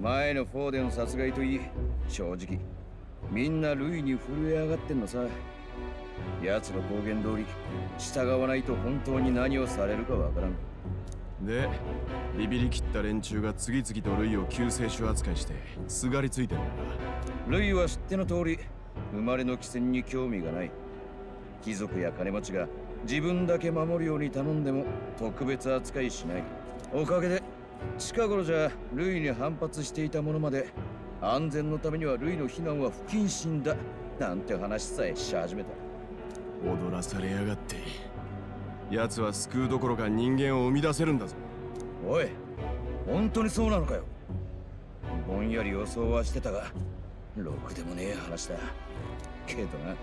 前のフォーデン殺害といい、正直みんなルイに震え上がってんのさ。奴の公言通り従わないと本当に何をされるかわからん。で、ビビり切った連中が次々とルイを救世主扱いしてすがりついてるんだ。ルイは知っての通り生まれの貴船に興味がない。貴族や金持ちが自分だけ守るように頼んでも特別扱いしない。おかげで近頃じゃルイに反発していた者まで安全のためにはルイの避難は不謹慎だなんて話さえし始めた。踊らされやがって。奴は救うどころか人間を生み出せるんだぞ。おい、本当にそうなのかよ。ぼんやり予想はしてたが、ろくでもねえ話だ。けどな、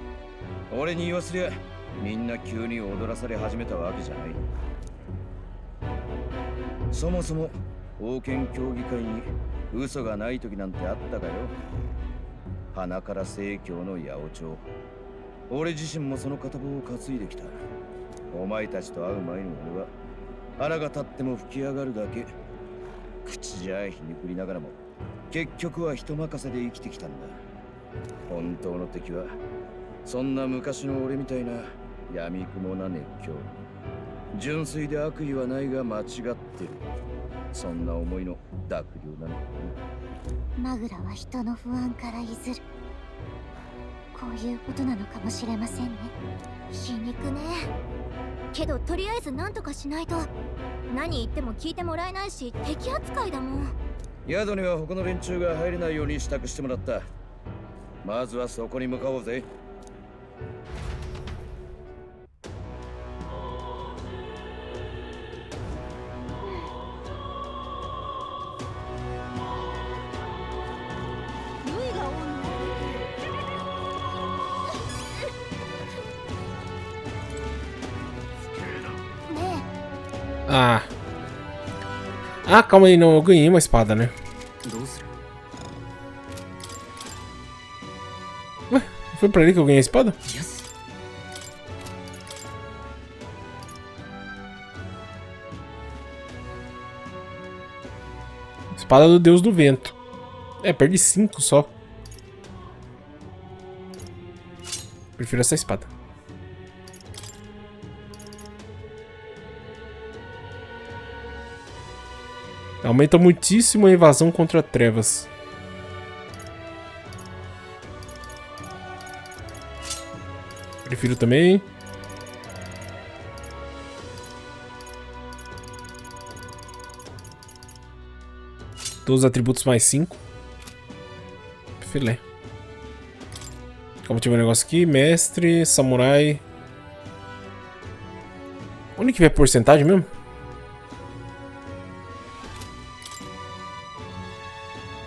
俺に言わせりゃみんな急に踊らされ始めたわけじゃない。そもそも王権協議会に嘘がない時なんてあったかよ。鼻から正教の八百長。俺自身もその片棒を担いできた。お前たちと会う前の俺は腹が立っても吹き上がるだけ。口じゃ皮肉りながらも結局は人任せで生きてきたんだ。本当の敵はそんな昔の俺みたいな闇雲な熱狂。純粋で悪意はないが間違ってる。そんな思いの濁流なのかな。マグラは人の不安から譲る。こういうことなのかもしれませんね。皮肉ね。けどとりあえず何とかしないと。何言っても聞いてもらえないし敵扱いだもん。宿には他の連中が入れないように支度してもらった。まずはそこに向かおうぜ。Ah. Ah, calma aí, não, eu ganhei uma espada, né? Ué, foi pra ali que eu ganhei a espada? Espada do Deus do Vento. É, perdi 5 só. Prefiro essa espada. Aumenta muitíssimo a invasão contra trevas. Prefiro também. Todos os atributos mais 5. Filé. Como tiver um negócio aqui, mestre, samurai. Onde que vê a porcentagem mesmo?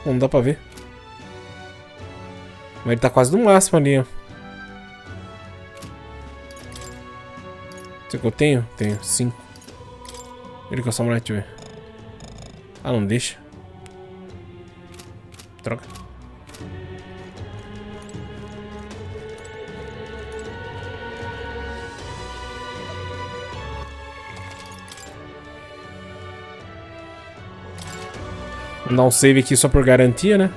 Não dá pra ver. Mas ele tá quase no máximo ali, ó. Será que eu tenho? Tenho 5. Ele que é o samurai, deixa eu ver. Ah, não deixa. Troca. Vou dar um save aqui só por garantia, né?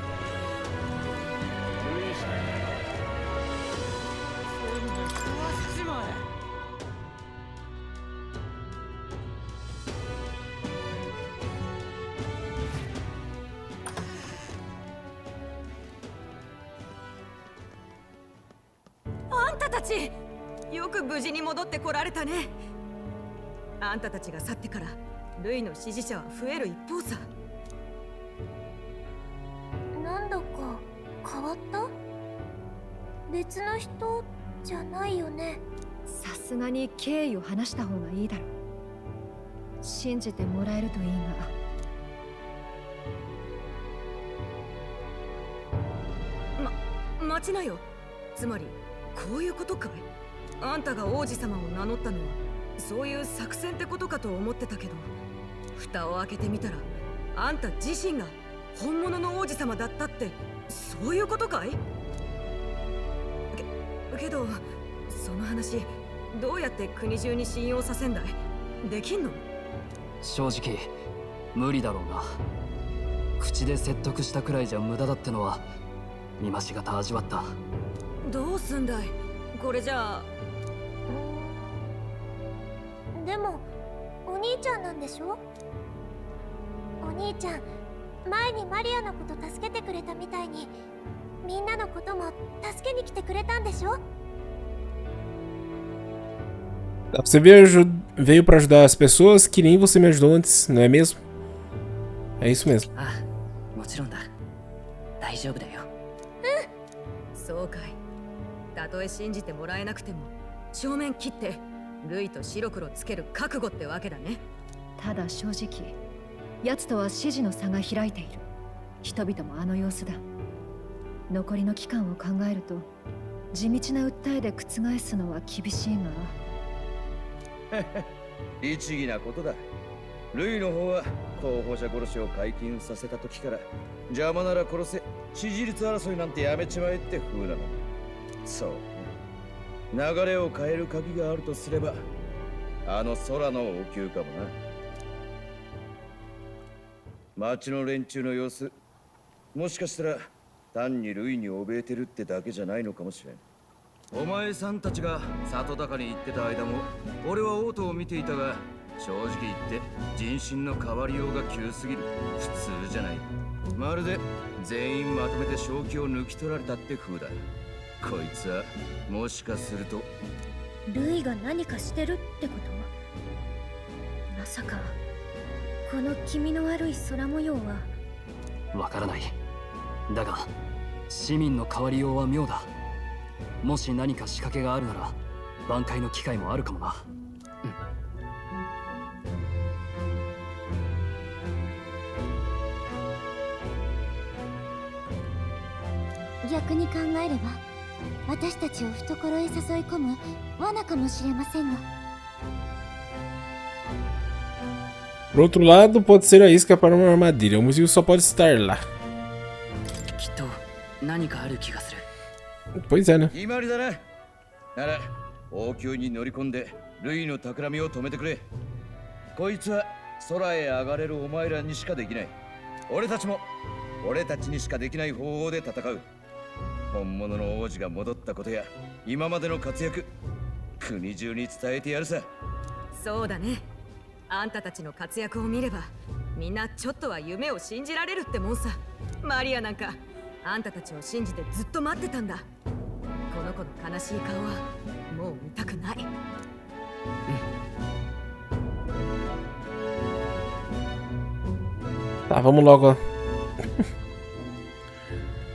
よく無事に戻ってこられたね。あんたたちが去ってからルイの支持者は増える一方さ。なんだか変わった？別の人じゃないよね。さすがに経緯を話した方がいいだろう。信じてもらえるといいが。待ちなよ。つまりこういうことかい？あんたが王子様を名乗ったのはそういう作戦ってことかと思ってたけど、蓋を開けてみたらあんた自身が本物の王子様だったって、そういうことかい？けどその話どうやって国中に信用させんだい？できんの？正直無理だろうな。口で説得したくらいじゃ無駄だってのは見ましがた味わった。どうすんだいこれじゃあ。でもお兄ちゃんなんでしょ？お兄ちゃん前にマリアのこと助けてくれたみたいにみんなのことも助けに来てくれたんでしょ？ Você veio pra ajudar as pessoas que nem você me ajudou antes, não é mesmo? É isso mesmo. もちろんだ。大丈夫だよ。そうかい。たとえ信じてもらえなくても正面切ってルイと白黒つける覚悟ってわけだね。ただ正直奴とは支持の差が開いている。人々もあの様子だ。残りの期間を考えると地道な訴えで覆すのは厳しいが。律儀なことだ。ルイの方は候補者殺しを解禁させた時から邪魔なら殺せ、支持率争いなんてやめちまえって風なの。そう、流れを変える鍵があるとすればあの空の王宮かもな。町の連中の様子、もしかしたら単にルイに怯えてるってだけじゃないのかもしれん。お前さんたちが里高に行ってた間も俺は王都を見ていたが、正直言って人心の変わりようが急すぎる。普通じゃない。まるで全員まとめて正気を抜き取られたって風だ。こいつはもしかするとルイが何かしてるってこと？まさかこの気味の悪い空模様は。わからない。だが市民の変わりようは妙だ。もし何か仕掛けがあるなら挽回の機会もあるかもな。逆に考えれば私たちを懐へ誘い込む罠かもしれませんが。 Por outro lado, pode ser a isca para uma armadilha. O museu só pode estar lá. きっと何かある気がする。 Pois é, né? 決まりだな。なら王宮に乗り込んでルイの企みを止めてくれ。こいつは空へ上がれるお前らにしかできない。俺たちも俺たちにしかできない方法で戦う。本物の王子が戻ったことや今までの活躍、国中に伝えてやるさ。そうだね。あんたたちの活躍を見ればみんなちょっとは夢を信じられるってもんさ。マリアなんかあんたたちを信じてずっと待ってたんだ。この子の悲しい顔はもう見たくない。Tá, vamos logo.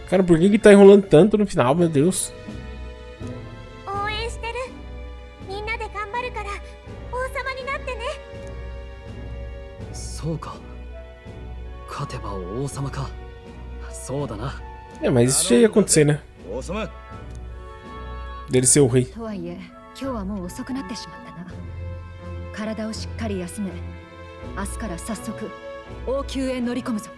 Cara, por que tá enrolando tanto no final, meu Deus? 応援してる。みんなで頑張るから王様になってね。そうか。勝てば王様か。そうだな。É, mas isso já ia acontecer, né? 王様。 Dele ser o rei. とはいえ今日はもう遅くなってしまったな。体をしっかり休め。明日から早速王宮へ乗り込むぞ。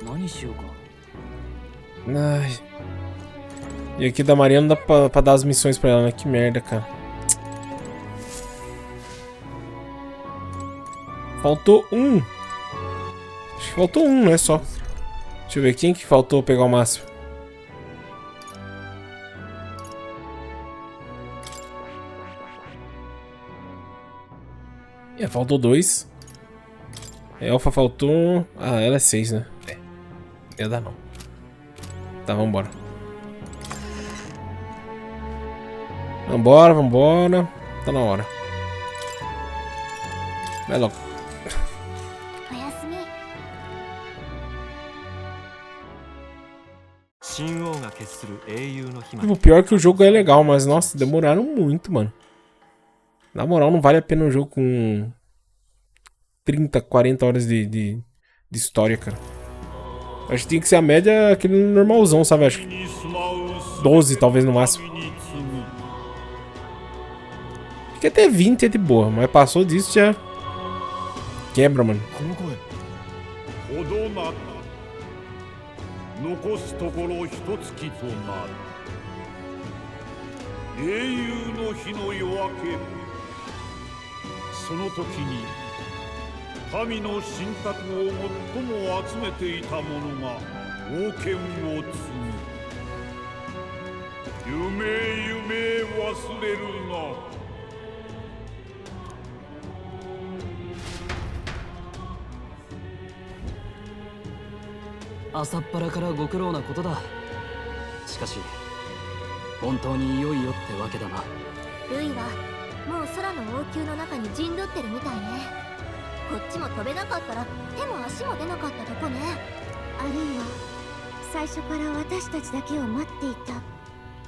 何しようか。 Ai. E aqui da Maria não dá pra dar as missões pra ela, né? Que merda, cara. Faltou um. Acho que faltou um, não é só. Deixa eu ver quem que faltou pegar o máximo. É, faltou dois. Elfa faltou... Ah, ela é 6, né? É. Não ia dar não. Tá, vambora. Vambora, vambora. Tá na hora. Vai logo. O pior é que o jogo é legal, mas nossa, demoraram muito, mano. Na moral, não vale a pena um jogo com 30, 40 horas de história, cara. Acho que tinha que ser a média aquele normalzão, sabe? Acho que 12 talvez no máximo. Acho que até 20 é de boa, mas passou disso já quebra, mano. 残すところ一月となる。英雄の日の夜明け、その時に民の信託を最も集めていた者が王権を継ぐ。夢忘れるな。朝っぱらからご苦労なことだ。しかし本当にいよいよってわけだな。ルイはもう空の王宮の中に陣取ってるみたいね。こっちも飛べなかったら手も足も出なかったとこね。あるいは最初から私たちだけを待っていた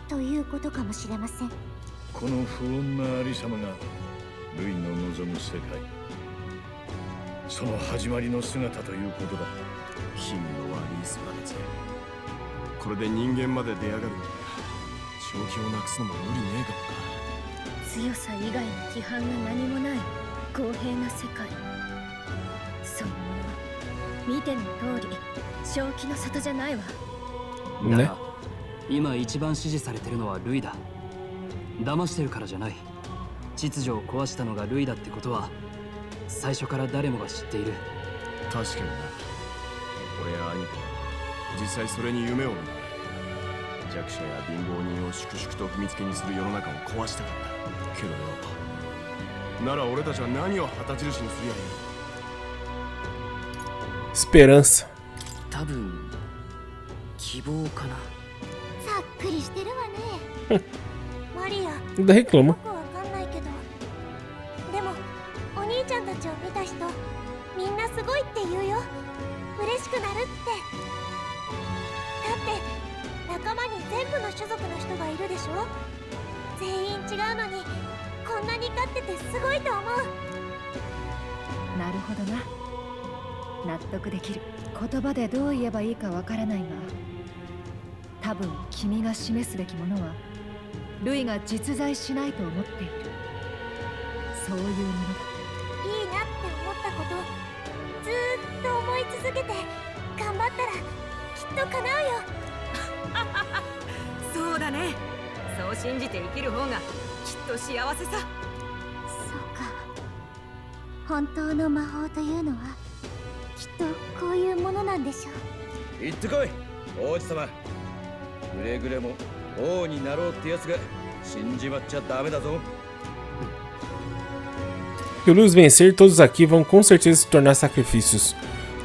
ということかもしれません。この不穏なありさまがルイの望む世界、その始まりの姿ということだ。気味の悪い空だぜ。これで人間まで出やがるんだ。正気をなくすのも無理ねえかもな。強さ以外の規範が何もない公平な世界。そのもの見ての通り正気の沙汰じゃないわ。だが今一番支持されてるのはルイだ。騙してるからじゃない。秩序を壊したのがルイだってことは最初から誰もが知っている。確かにな。俺や兄貴は実際それに夢を見た。弱者や貧乏人を粛々と踏みつけにする世の中を壊したかったけどよ、なら俺たちは何を旗印にすりゃいい。Esperança。多分希望かな。さっくりしてるわね。マリア、 Ainda reclama。 よくわかんないけど、でもお兄ちゃんたちを見た人みんなすごいって言うよ。嬉しくなるって。だって仲間に全部の種族の人がいるでしょ。全員違うのにこんなに勝っててすごいと思う。なるほどな。納得できる。言葉でどう言えばいいかわからないが、多分君が示すべきものはルイが実在しないと思っている、そういうものだ。いいなって思ったことずーっと思い続けて頑張ったらきっと叶うよ。そうだね。そう信じて生きる方がきっと幸せさ。そうか。本当の魔法というのはきっとこういうものなんでしょう。行ってこい王子様。くれぐれも王になろうってやつが死んじまっちゃダメだぞ。 Se o Luz vencer, todos aqui vão com certeza se tornar sacrifícios.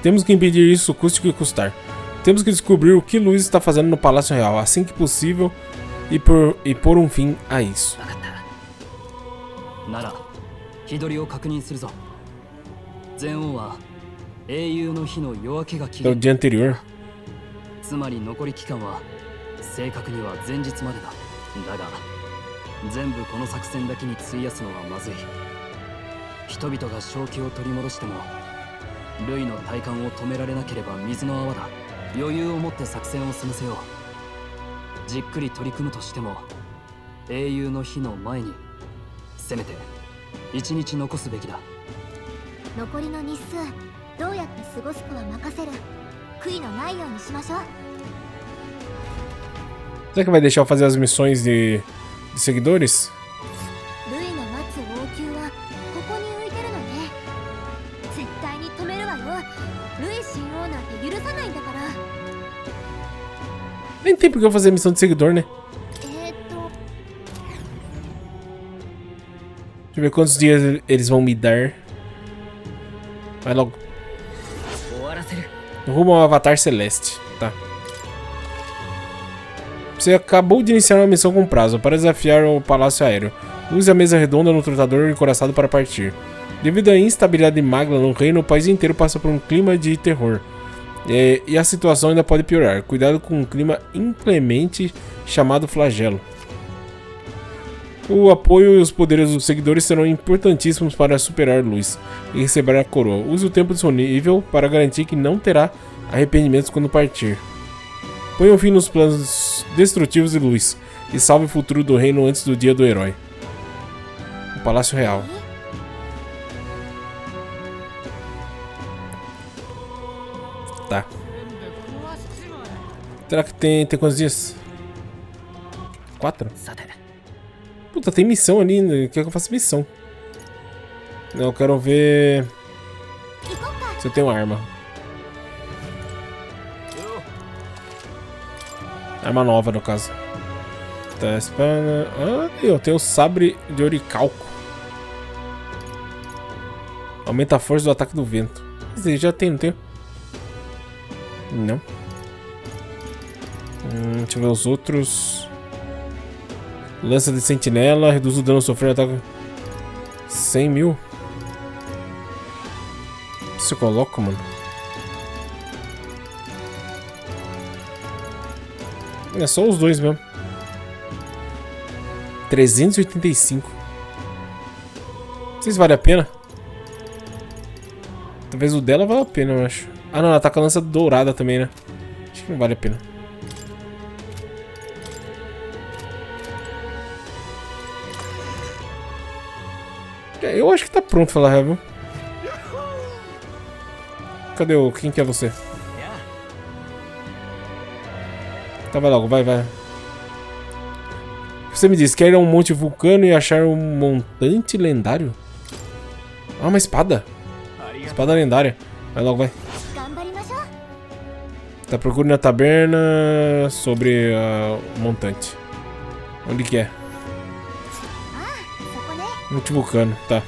Temos que impedir isso, custe o que custar. Temos que descobrir o que Luz está fazendo no Palácio Real, assim que possível, e pôr um fim a isso. なら、日取りを確認するぞ。前王は英雄の日の夜明けが期 É o 限。 dia anterior. つまり残り期間は正確には前日までだ。だが全部この作戦だけに費やすのはまずい。人々が正気を取り戻してもルイの体感を止められなければ水の泡だ。余裕を持って作戦を進ませよう。じっくり取り組むとしても英雄の日の前にせめて一日残すべきだ。残りの日数どうやって過ごすかは任せる。悔いのないようにしましょう。 Será que vai deixar eu fazer as missões de seguidores? ルイの待つ王宮はここに浮いてるのね。絶対に止めるわよ。ルイ神王なんて許さないんだから。 Nem tem porque eu fazer missão de seguidor, né? Deixa eu ver quantos dias eles vão me dar. Vai logo. Rumo ao Avatar Celeste. Tá. Você acabou de iniciar uma missão com prazo para desafiar o Palácio Aéreo. Use a mesa redonda no trotador encoraçado para partir. Devido à instabilidade de Magla no reino, o país inteiro passa por um clima de terror. E a situação ainda pode piorar. Cuidado com um clima inclemente chamado flagelo. O apoio e os poderes dos seguidores serão importantíssimos para superar Luz e receber a coroa. Use o tempo disponível para garantir que não terá arrependimentos quando partir. Ponha um fim nos planos destrutivos de Luz e salve o futuro do reino antes do dia do herói. O Palácio Real. Tá. Será que tem quantos dias? 4? Puta, tem missão ali, né? Quer que eu faça missão? Não, eu quero ver se eu tenho arma. Arma nova, no caso. Tá, espada... Ah, eu tenho o sabre de oricalco. Aumenta a força do ataque do vento. Quer dizer, já tem, não tem? Não. Deixa eu ver os outros. Lança de sentinela, reduz o dano sofrido, ataque 100 mil. Se eu coloco, mano. É só os dois mesmo. 385. Não sei se vale a pena. Talvez o dela valha a pena, eu acho. Ah não, ela tá com a lança dourada também, né? Acho que não vale a pena. Eu acho que tá pronto, falar real, viu? Cadê o... Quem que é você? Tá, vai logo, vai. Você me disse, quer ir a um monte vulcano e achar um montante lendário? Ah, uma espada. Espada lendária. Vai logo, vai. Tá, procure na taberna sobre o montante. Onde que é? Monte vulcano, tá.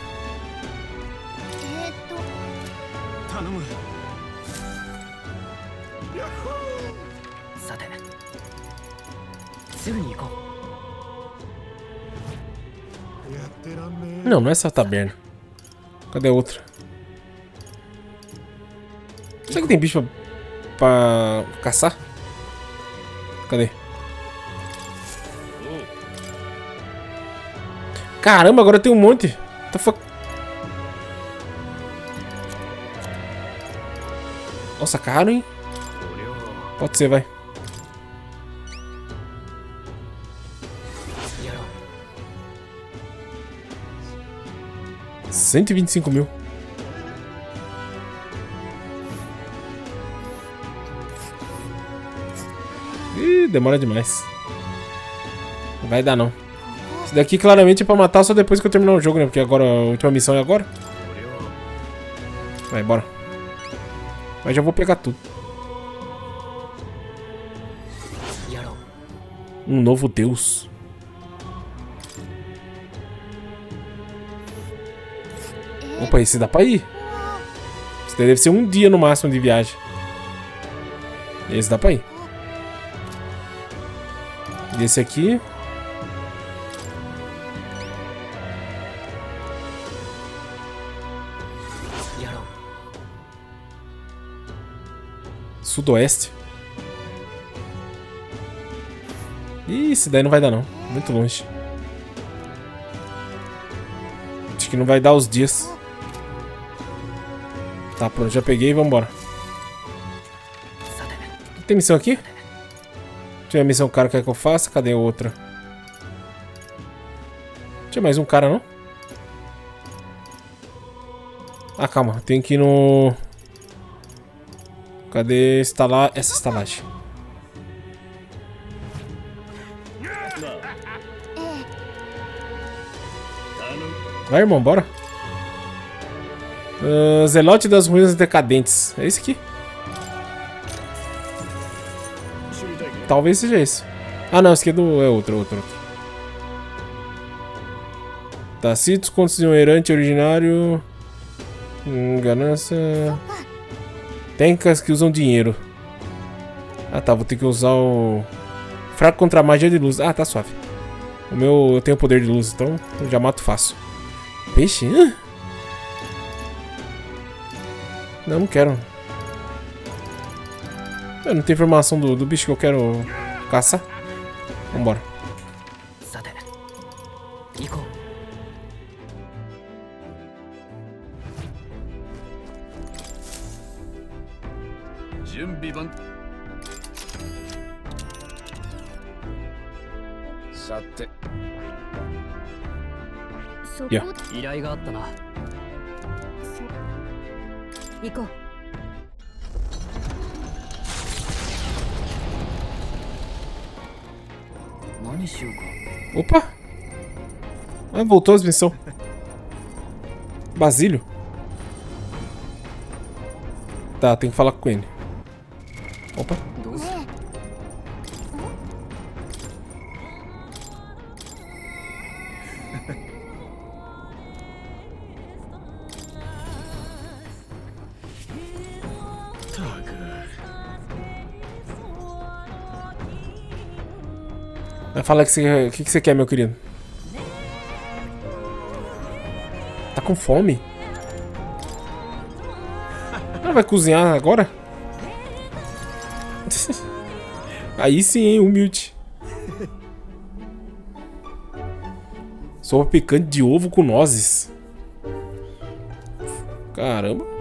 Não, não é essa taberna. Cadê a outra? Será que tem bicho pra caçar? Cadê? Caramba, agora tem um monte. What the fuck? Nossa, caro, hein? Pode ser, vai. $125 mil. Ih, demora demais. Não vai dar, não. Isso daqui claramente é pra matar só depois que eu terminar o jogo, né? Porque agora a última missão é agora. Vai, bora. Mas já vou pegar tudo. Um novo deus. Opa, esse dá pra ir. Esse deve ser um dia no máximo de viagem. Esse dá pra ir. E esse aqui... Sudoeste. Ih, esse daí não vai dar não. Muito longe. Acho que não vai dar os dias. Tá, pronto, já peguei e vambora. Tem missão aqui? Tinha missão cara que quer que eu faça? Cadê a outra? Tinha mais um cara, não? Ah, calma. Tem que ir no... Cadê essa estalagem? Vai, irmão, bora. Zelote das ruínas decadentes. É esse aqui? Talvez seja esse. Ah, não, esse aqui é outro. Tacitos contos de um errante originário. Ganância. Tencas que usam dinheiro. Ah, tá, vou ter que usar o... Fraco contra a magia de luz. Ah, tá suave. O meu, eu tenho poder de luz, então eu já mato fácil. Peixe? Não quero. Eu não tenho informação do bicho que eu quero caçar. Vambora. Yeah. 依頼があったな。行こう。Opa! Ah, voltou as missões. Basílio? Tá, tem que falar com ele. Opa. Fala o que você quer, meu querido. Tá com fome? Ah, vai cozinhar agora? Aí sim, hein, humilde. Sopa picante de ovo com nozes. Caramba.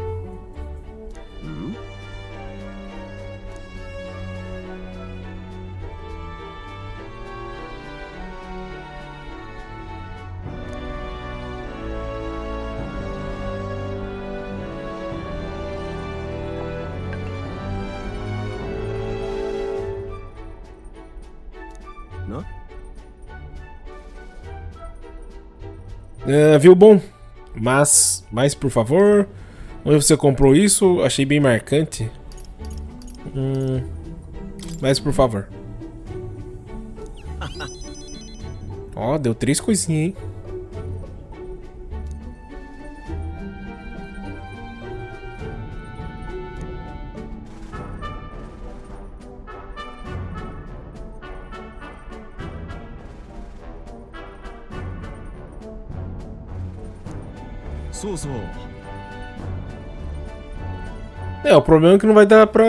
Viu, bom? Mas por favor, onde você comprou isso? Achei bem marcante. Mas por favor. Ó, deu 3 coisinhas, hein? O problema é que não vai dar pra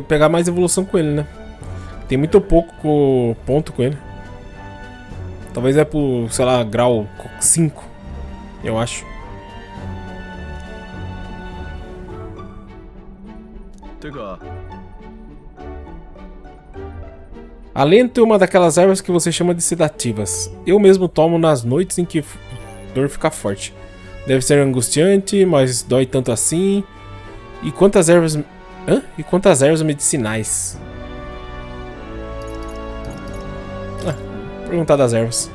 pegar mais evolução com ele, né? Tem muito pouco ponto com ele. Talvez é por, sei lá, grau 5, eu acho. Alento é uma daquelas ervas que você chama de sedativas. Eu mesmo tomo nas noites em que a dor fica forte. Deve ser angustiante, mas dói tanto assim. E quantas ervas... Hã? E quantas ervas medicinais? Perguntar das ervas.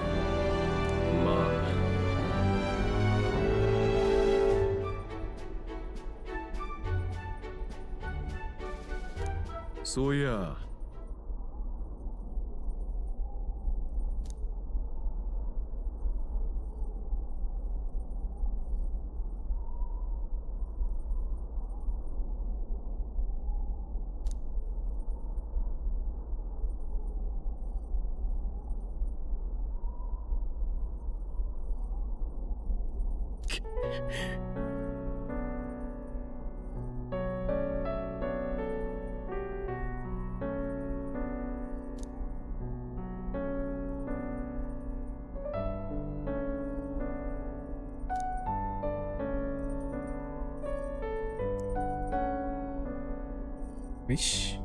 Vixe.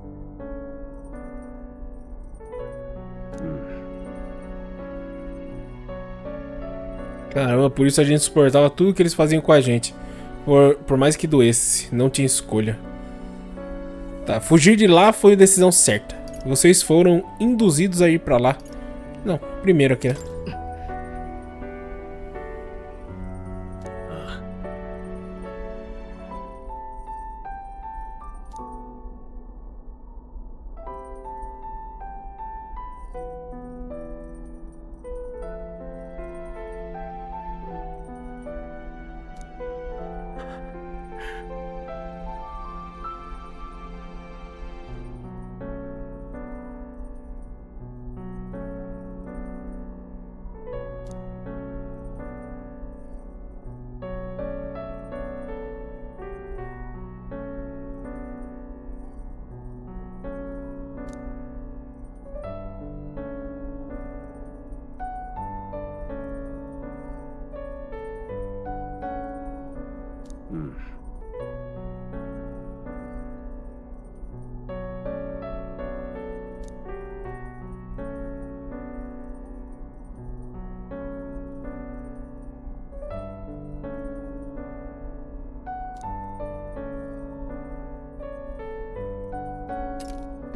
Caramba, por isso a gente suportava tudo que eles faziam com a gente. Por mais que doesse, não tinha escolha. Tá, fugir de lá foi a decisão certa. Vocês foram induzidos a ir pra lá. Não, primeiro aqui, né?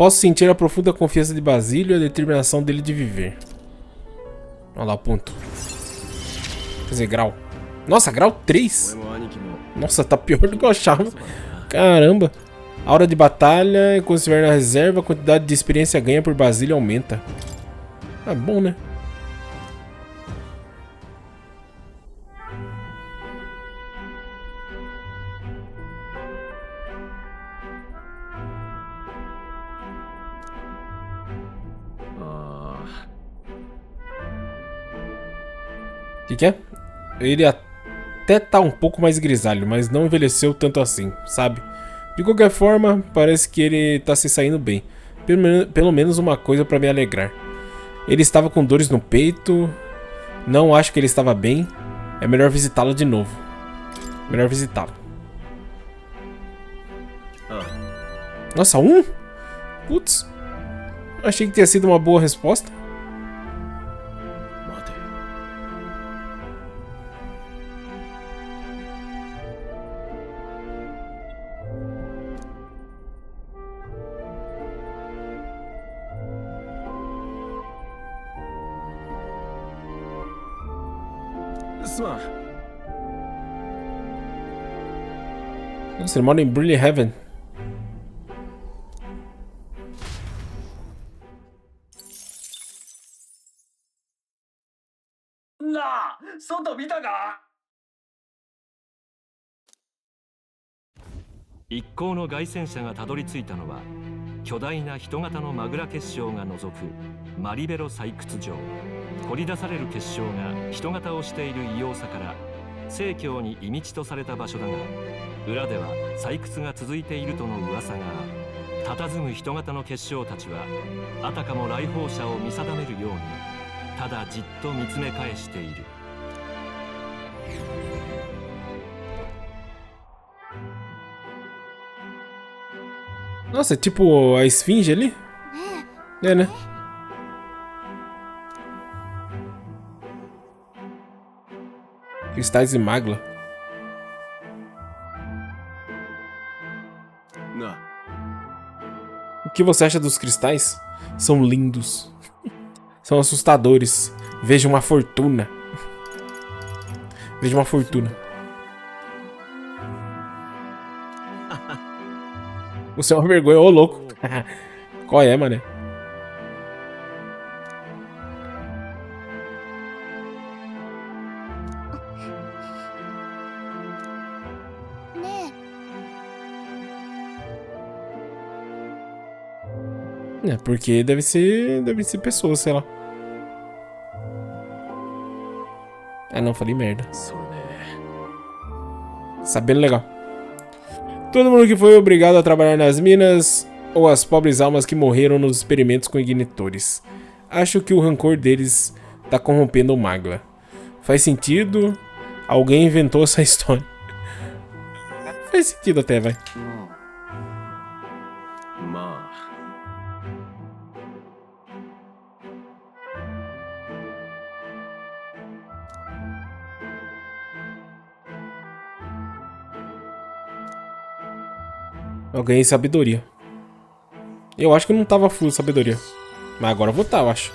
Posso sentir a profunda confiança de Basílio e a determinação dele de viver. Olha lá o ponto. Quer dizer, grau. Nossa, grau 3. Nossa, tá pior do que eu achava. Caramba. A hora de batalha, quando estiver na reserva, a quantidade de experiência ganha por Basílio aumenta. Ah, bom, né? O que é? Ele até tá um pouco mais grisalho, mas não envelheceu tanto assim, sabe? De qualquer forma, parece que ele tá se saindo bem. Pelo menos uma coisa pra me alegrar. Ele estava com dores no peito. Não acho que ele estava bem. É melhor visitá-lo de novo. Melhor visitá-lo. Nossa, 1? Putz. Achei que tinha sido uma boa resposta. Nossa, ele mora em Brilliant Heaven.一行の凱旋者がたどり着いたのは巨大な人型のマグラ結晶が除くマリベロ採掘場。掘り出される結晶が人型をしている異様さから正教に異道とされた場所だが、裏では採掘が続いているとの噂がある。佇む人型の結晶たちはあたかも来訪者を見定めるようにただじっと見つめ返している。Nossa, é tipo a esfinge ali? É, né? Cristais de Magla. O que você acha dos cristais? São lindos. São assustadores. Veja uma fortuna. Veja uma fortuna. Você é uma vergonha, ô louco. Qual é, mané? É, porque deve ser pessoa, sei lá. Ah, não, falei merda. Sabendo legal. Todo mundo que foi obrigado a trabalhar nas minas, ou as pobres almas que morreram nos experimentos com ignitores. Acho que o rancor deles tá corrompendo o Magla. Faz sentido? Alguém inventou essa história. Faz sentido até, vai. Eu ganhei sabedoria. Eu acho que eu não tava full sabedoria. Mas agora eu vou estar, eu acho.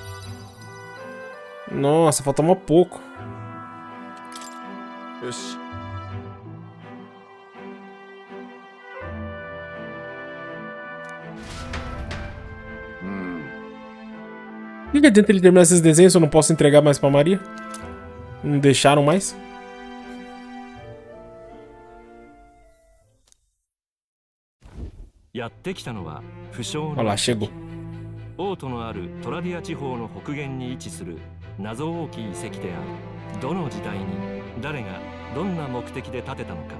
Nossa, falta um pouco. O que adianta ele terminar esses desenhos se eu não posso entregar mais pra Maria? Não deixaram mais? Olha lá, chegou. 王都のあるトラディア地方の北限に位置する謎多き遺跡である。どの時代に誰がどんな目的で建てたのか、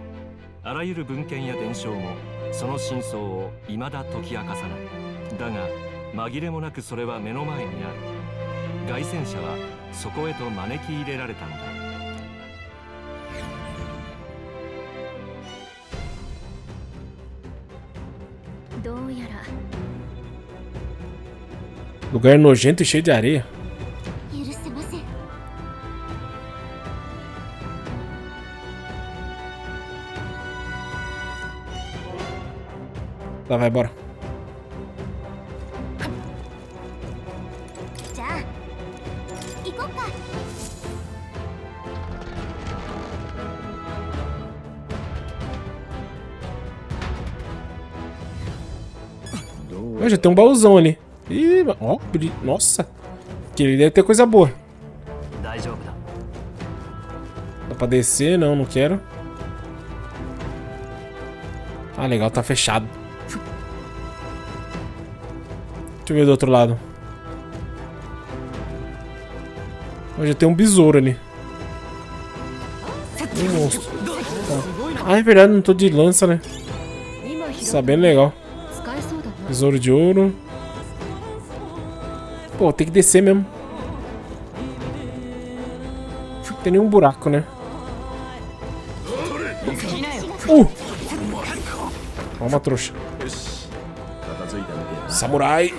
あらゆる文献や伝承もその真相を未だ解き明かさない。だが紛れもなくそれは目の前にある。凱旋者はそこへと招き入れられたのだ。どうやら Lugar nojento e cheio de areia. 許せません。 Tá, vai, bora. Ó, já tem um baúzão ali. Ih, ó, nossa. Que ele deve ter coisa boa. Dá pra descer? Não, não quero. Ah, legal, tá fechado. Deixa eu ver do outro lado. Ó, já tem um besouro ali. Um monstro. Ah, é verdade, não tô de lança, né? Sabendo legal. Besouro de ouro. Pô, tem que descer mesmo. Não tem nenhum buraco, né? Ó, uma trouxa. Samurai.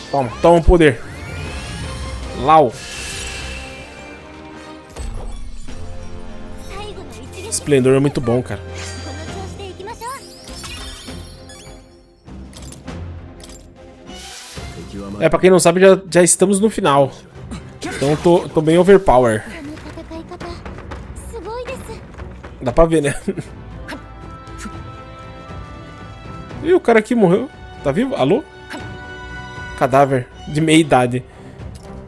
Toma, toma o poder. Lau. Esplendor é muito bom, cara. É, pra quem não sabe, já estamos no final. Então tô bem overpower. Dá pra ver, né? E o cara aqui morreu. Tá vivo? Alô? Cadáver de meia idade.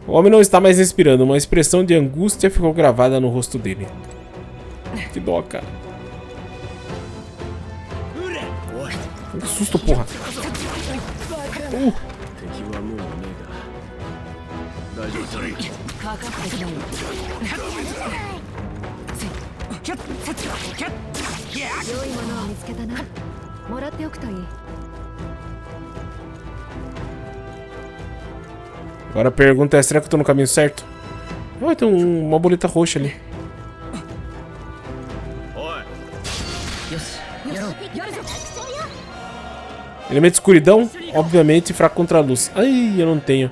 O homem não está mais respirando. Uma expressão de angústia ficou gravada no rosto dele. Que dó, cara. Que susto, porra. Agora a pergunta é, será que eu tô no caminho certo? Ah, tem uma boleta roxa ali. Elemento de escuridão, obviamente fraco contra a luz. Ai, eu não tenho.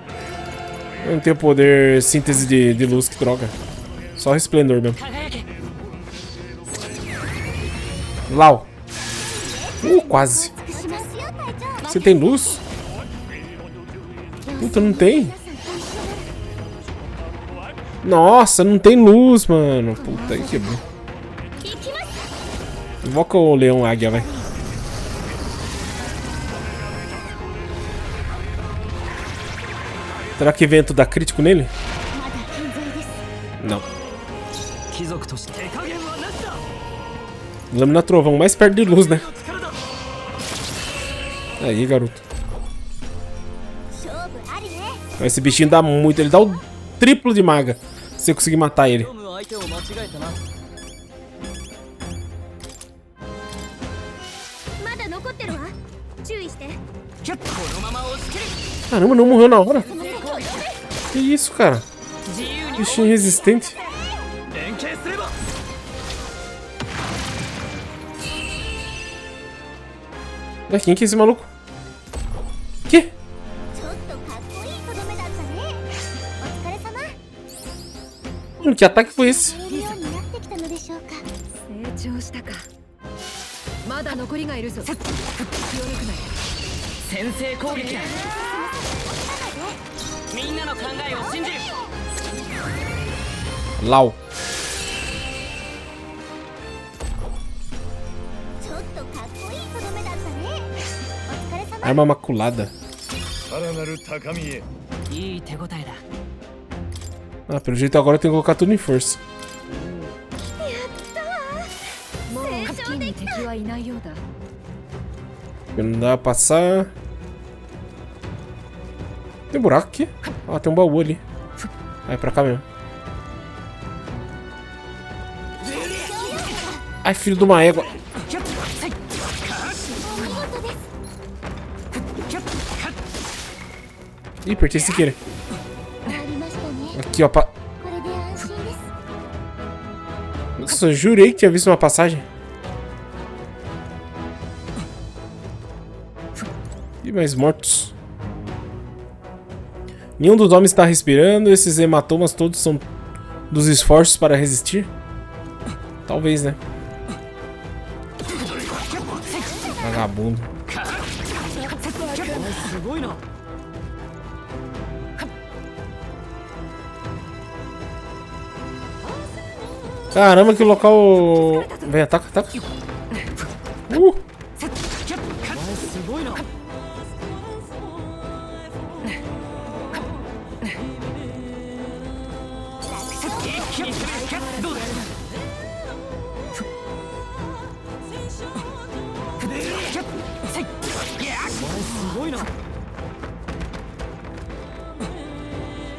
Eu não tenho poder síntese de luz, que droga. Só resplendor mesmo. Lau. Quase. Você tem luz? Puta, não tem. Nossa, não tem luz, mano. Puta, que bom. Invoca o leão águia, vai. Será que vento dá crítico nele? Não. Lâmina trovão, mais perto de luz, né? Aí, garoto. Esse bichinho dá muito, ele dá o triplo de maga. Se eu conseguir matar ele. Caramba, não morreu na hora. Que isso, cara? Bichinho resistente. Quem que é esse maluco? Que? Mano, que ataque foi esse? Lau. Arma maculada. Ah, pelo jeito agora eu tenho que colocar tudo em força. Não dá pra passar. Tem buraco aqui? Ah, tem um baú ali. Ah, é pra cá mesmo. Ai, filho de uma égua. Ih, apertei sem querer. Aqui, ó. Nossa, eu jurei que tinha visto uma passagem. E mais mortos. Nenhum dos homens está respirando. Esses hematomas todos são dos esforços para resistir? Talvez, né? Vagabundo. Caramba, que local... Vem, ataca, ataca.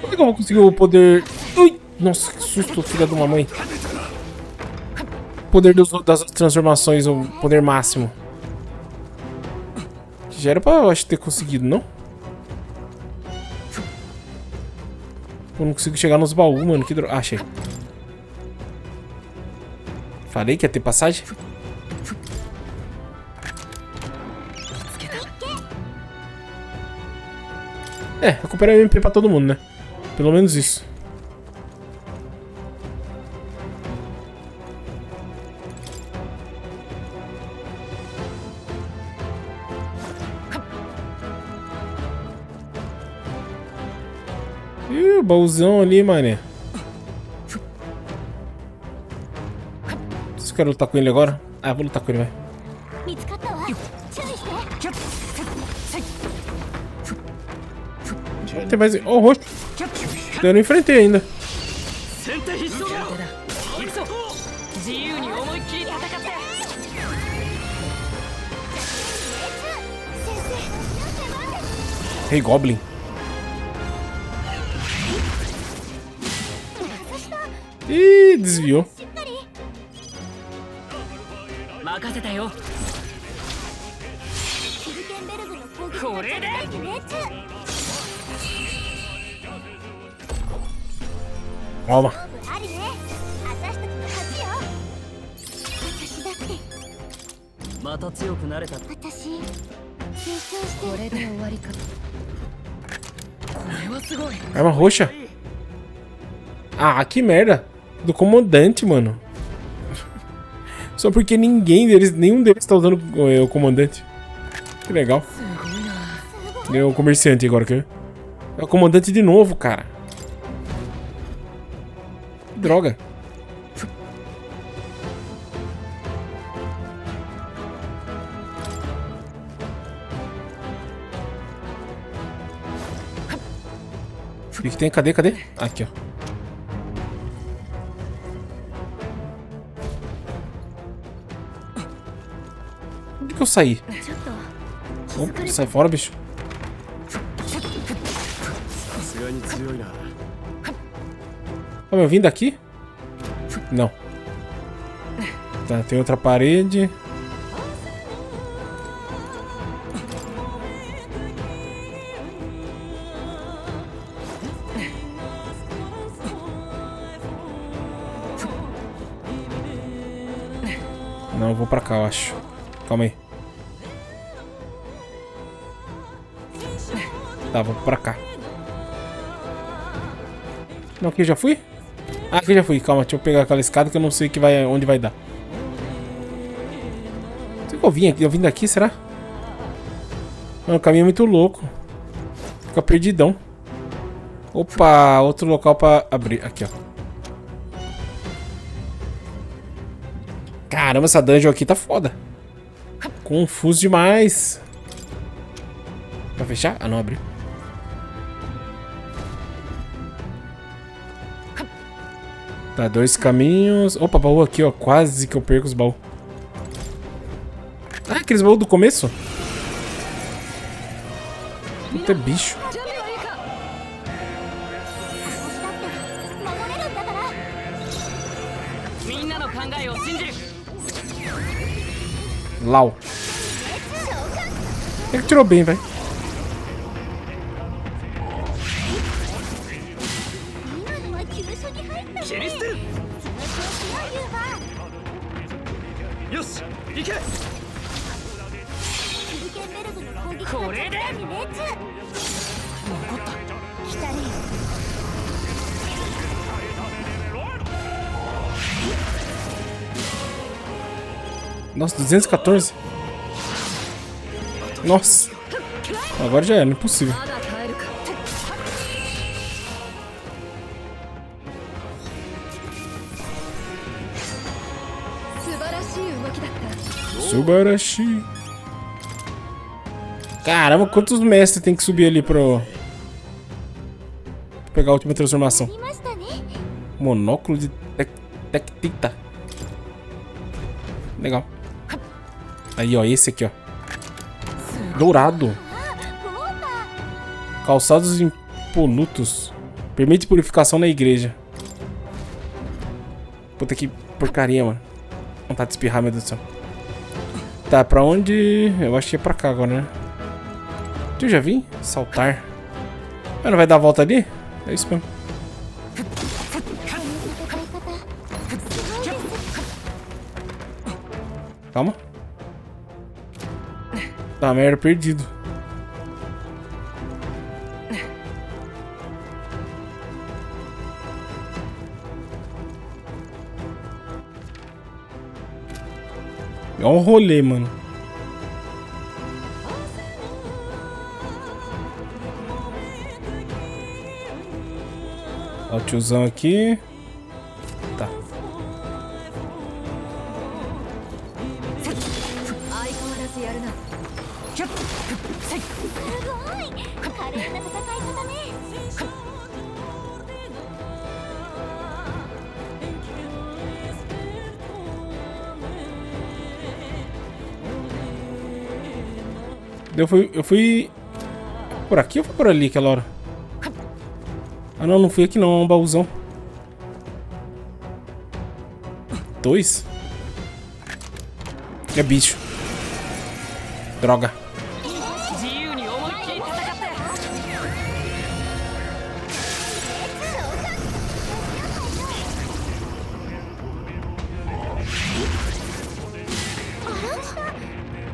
Como é que eu vou conseguir o poder... Ui! Nossa, que susto, filha de uma mãe. Poder das transformações, o poder máximo. Já era pra, eu acho, ter conseguido, não? Eu não consigo chegar nos baús, mano. Que droga. Ah, achei. Falei que ia ter passagem? É, recuperar o MP pra todo mundo, né? Pelo menos isso. Ih, baúzão ali, mané. Vocês querem lutar com ele agora? Ah, vou lutar com ele, vai. Tem mais... Oh, roxo. Eu não enfrentei ainda. Rei Goblin. Ih, desviou. Calma. Arma roxa. Ah, que merda. Do comandante, mano. Só porque nenhum deles tá usando o comandante. Que legal. É o comerciante agora, quer ver? É o comandante de novo, cara. Que droga. O que tem? Cadê? Cadê? Aqui, ó. Onde que eu saí? Opa, sai fora, bicho. Tá me ouvindo daqui? Não. Tá, tem outra parede. Não, eu vou pra cá, eu acho. Calma aí. Tá, vou pra cá. Não, aqui eu já fui? Ah, aqui eu já fui. Calma, deixa eu pegar aquela escada que eu não sei que vai, onde vai dar. Será que eu vim aqui? Eu vim daqui, será? Mano, o caminho é muito louco. Fica perdidão. Opa, outro local pra abrir. Aqui, ó. Caramba, essa dungeon aqui tá foda. Confuso demais. Vai fechar? Ah, não abriu. Tá, 2 caminhos. Opa, baú aqui, ó. Quase que eu perco os baús. Ah, aqueles baús do começo? Puta, é bicho. Lau. Ele tirou bem, velho. Nossa, 214. Nossa. Agora já era, impossível. Subarashi. Caramba, quantos mestres tem que subir ali pro... pegar a última transformação? Monóculo de Tectita. Legal. Aí, ó, esse aqui, ó. Dourado. Calçados impolutos. Permite purificação na igreja. Puta que porcaria, mano. Vontade de espirrar, meu Deus do céu. Tá, pra onde... eu acho que é pra cá agora, né? Eu já vim? Saltar. Ah, não vai dar a volta ali? É isso mesmo. Calma. Tá, merda, perdido. É um rolê, mano. Ó o tiozão aqui. Tá. Eu fui por aqui ou foi por ali aquela hora? Ah não, não fui aqui não, é um baúzão. 2? É bicho. Droga.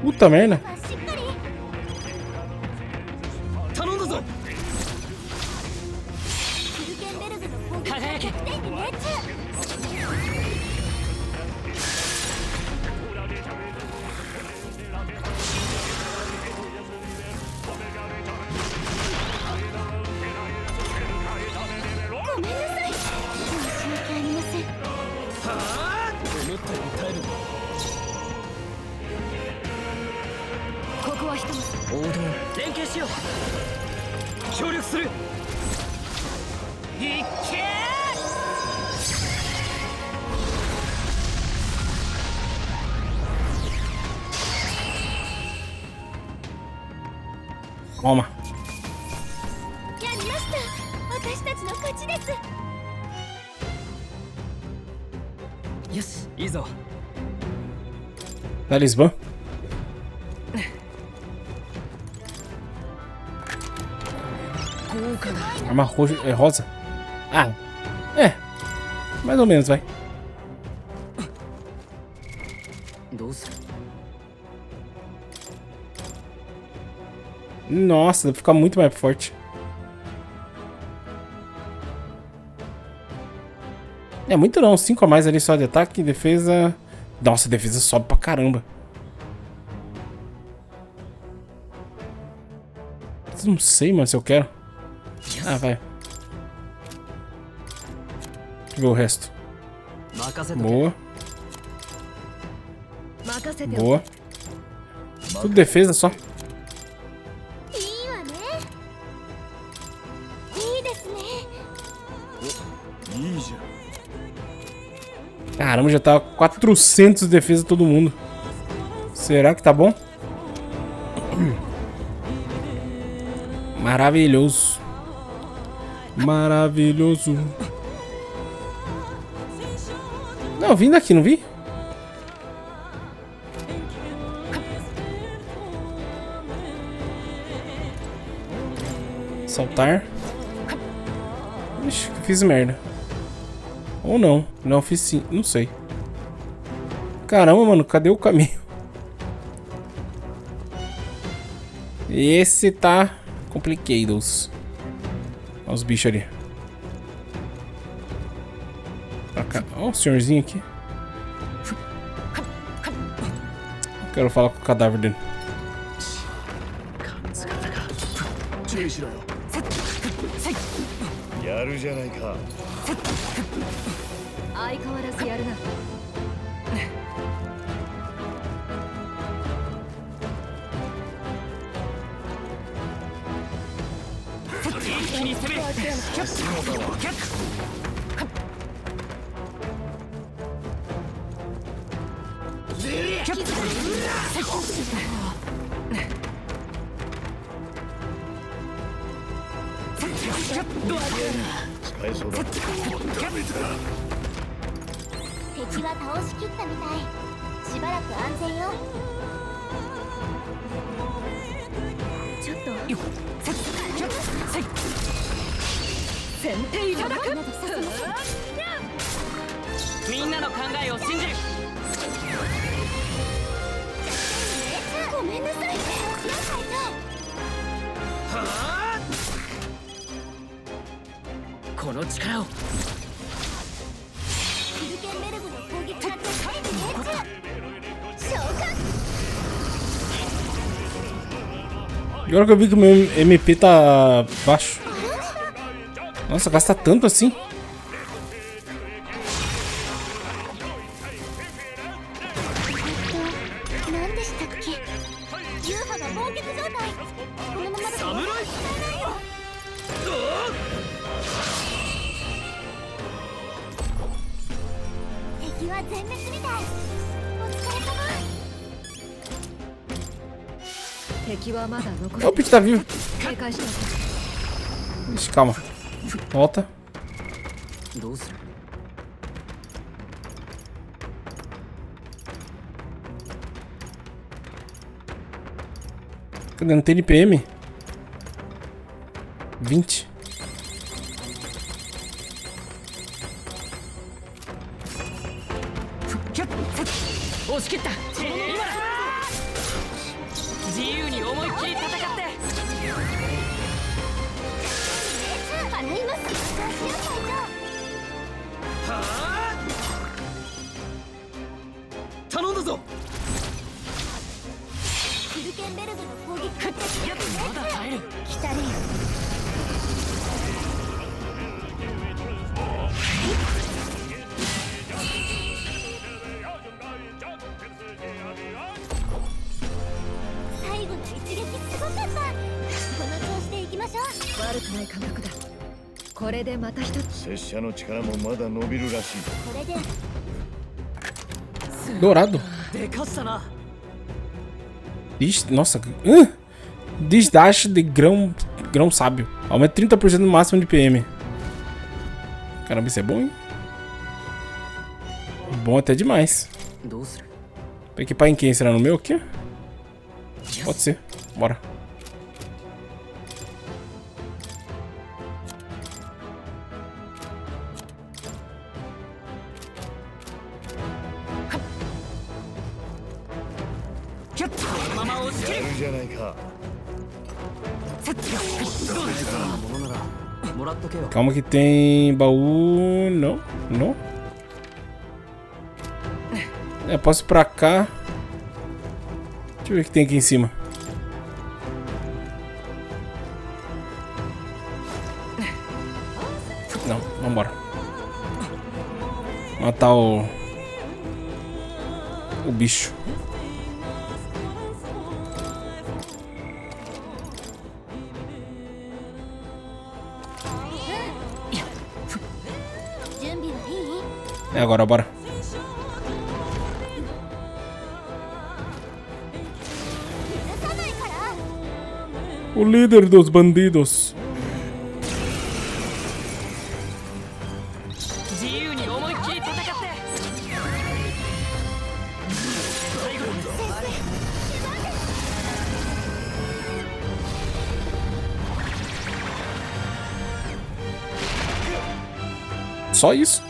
Puta merda. Toma. Talismã. Arma roxa, é rosa? Ah, é. Mais ou menos, vai. Nossa, deve ficar muito mais forte. É muito não, 5 a mais ali só de ataque e defesa. Nossa, a defesa sobe pra caramba. Não sei, mano, se eu quero. Ah, vai. Deixa eu ver o resto. Boa. Boa. Tudo defesa só. Caramba, já tá 400 de defesa todo mundo. Será que tá bom? Maravilhoso. Maravilhoso. Não, vim daqui, não vi? Saltar. Ixi, fiz merda. Ou não. Não, fiz sim. Não sei. Caramba, mano. Cadê o caminho? Esse tá complicados. Olha os bichos ali. Pra cá. Olha o senhorzinho aqui. Quero falar com o cadáver dele. 気に攻め使えそうだ。敵は倒しきったみたい。しばらく安全よ。ちょっと先手いただく。みんなの考えを信じる。ごめんなさい。はあ、この力をキルケンベルグの攻撃が召喚。 Agora que eu vi que o meu MP tá baixo. Nossa, gasta tanto assim. Oh, o Pete tá vivo. Ixi, calma. Volta. Cadê? Não tem NPM? 20.拙者の力もまだ伸びるらしい。 Dourado. Nossa. Desdash de grão sábio. Aumenta 30% no máximo de PM. Caramba, isso é bom, hein? Bom até demais. Pra equipar em quem? Será no meu aqui? Pode ser. Bora. Calma que tem baú. Não, não. É, posso ir pra cá. Deixa eu ver o que tem aqui em cima. Não, vambora. Matar o bicho. É agora, bora. O líder dos bandidos. Só isso?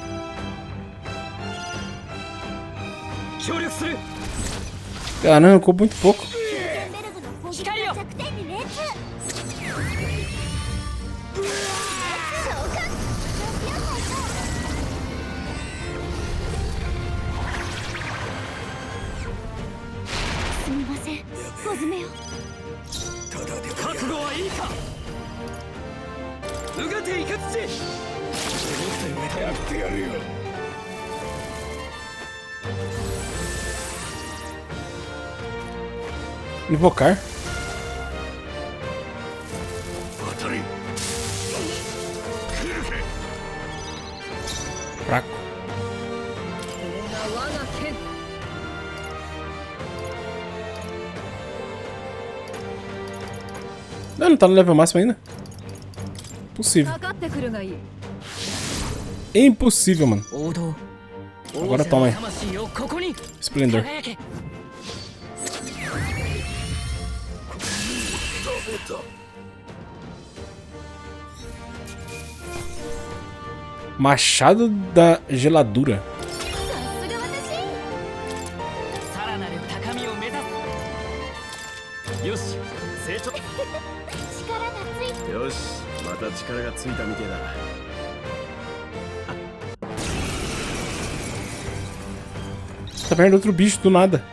Caramba, ficou muito pouco. Invocar. Fraco. Não tá no level máximo ainda. Impossível. Impossível, mano. Agora toma aí. Esplendor. Machado da Geladura. Tá perdendo outro bicho do nada.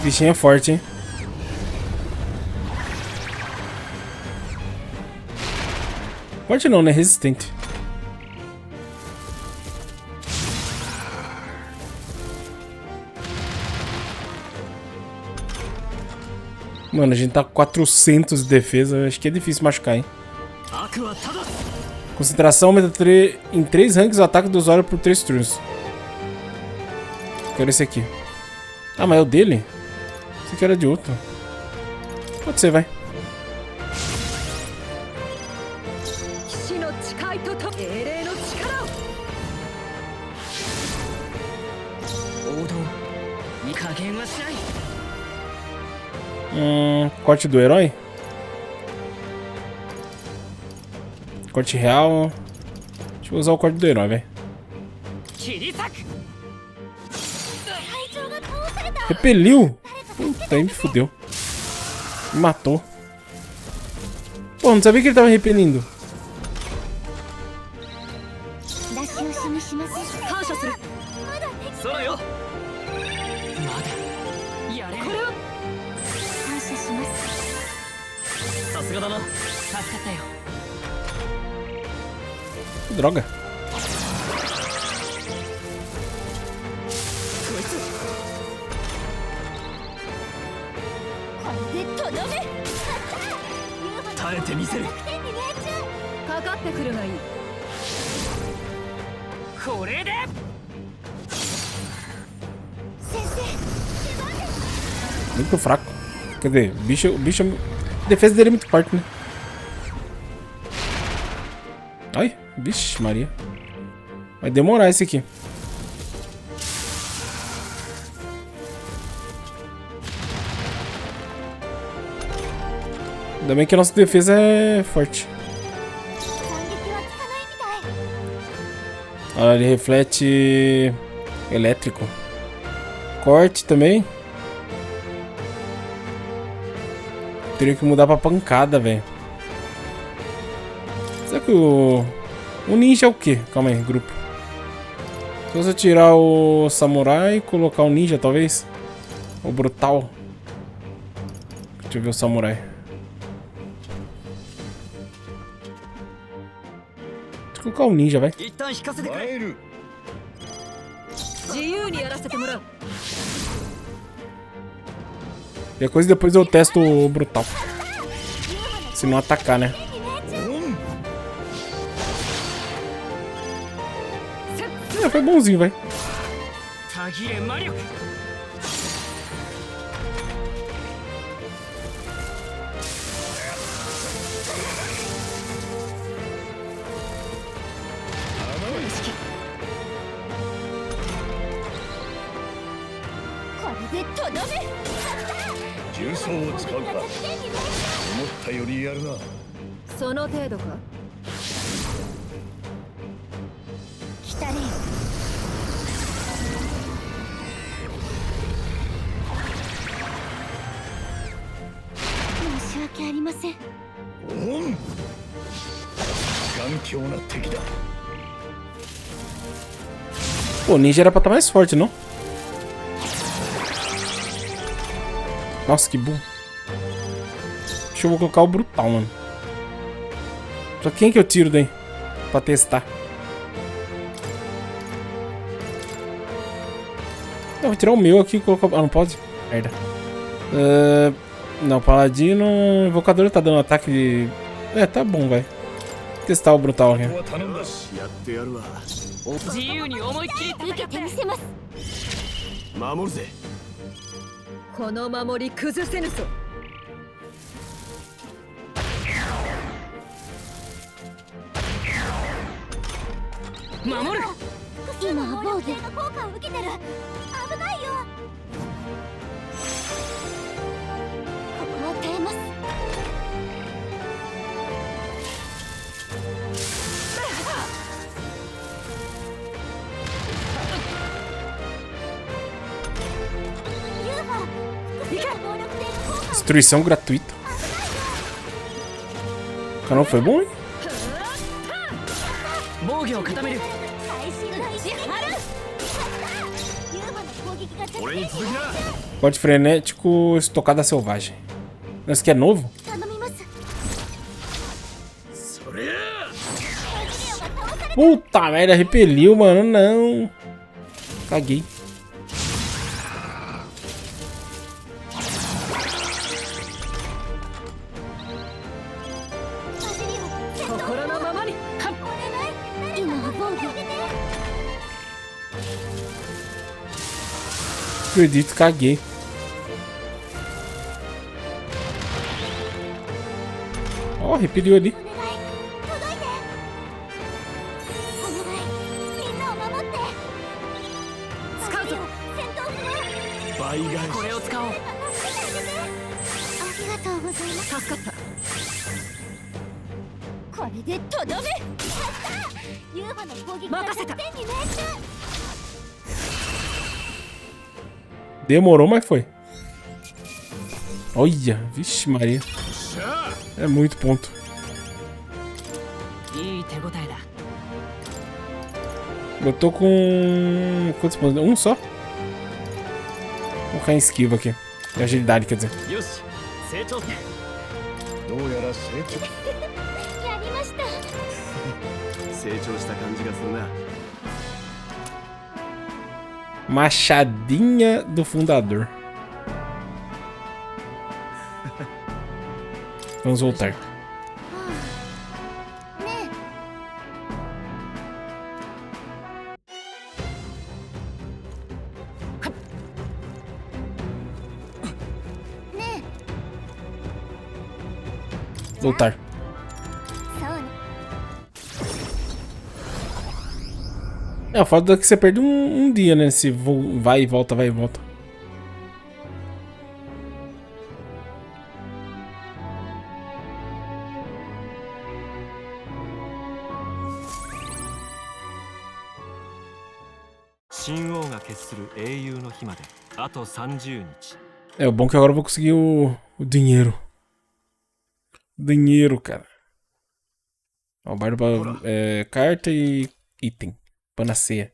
Bichinho é forte, hein? Forte não, né? Resistente. Mano, a gente tá com 400 de defesa. Acho que é difícil machucar, hein? Concentração aumenta em 3 ranks o ataque do usuário por 3 turnos. Quero esse aqui. Ah, mas é o dele? Esse aqui era de outro. Pode ser, vai. Corte do herói? Corte real. Deixa eu usar o corte do herói, velho. Repeliu? Puta, aí me fudeu. Me matou. Pô, não sabia que ele tava repelindo. Droga. Muito fraco. Quer dizer, o bicho. A defesa dele é muito forte, né? Ai, vixe, Maria. Vai demorar esse aqui. Ainda bem que a nossa defesa é forte. Olha, ele reflete elétrico. Corte também. Teria que mudar pra pancada, velho. Será que o ninja é o quê? Calma aí, grupo. Se você tirar o samurai e colocar o ninja, talvez? O brutal. Deixa eu ver o samurai. Deixa eu colocar o ninja, vai. E a coisa depois eu testo o brutal. Se não atacar, né? Foi bonzinho, vai. Pô, o ninja era pra estar mais forte, não? Nossa, que bom. Deixa eu colocar o brutal, mano. Pra quem que eu tiro daí? pra testar. Eu vou tirar o meu aqui e colocar... Ah, não pode? Merda. Não, Paladino... Invocador tá dando ataque de... É, tá bom, vai. Testar o brutal aqui. 自由に思いっきり受けてみせます。守るぜ。この守り崩せぬぞ。守る。今防御が効果を受けてる。危ないよ。ここは耐えます。Destruição gratuita. O canal foi bom, hein? Corte frenético, estocada selvagem. Esse aqui é novo? Puta merda, repeliu, mano. Não. Caguei. Acredito, caguei. Ó, repeliu ali. Demorou, mas foi. Olha, vixe Maria. É muito ponto. Eu tô com... Quantos pontos? Um só? Vou ficar em esquiva aqui. E agilidade, quer dizer. Machadinha do fundador. Vamos voltar. Voltar. É, o fato é que você perde um dia, né? Se vai e volta, vai e volta. É, o bom é que agora eu vou conseguir o dinheiro. Dinheiro, cara. Ó, bardo pra carta e item. Panaceia.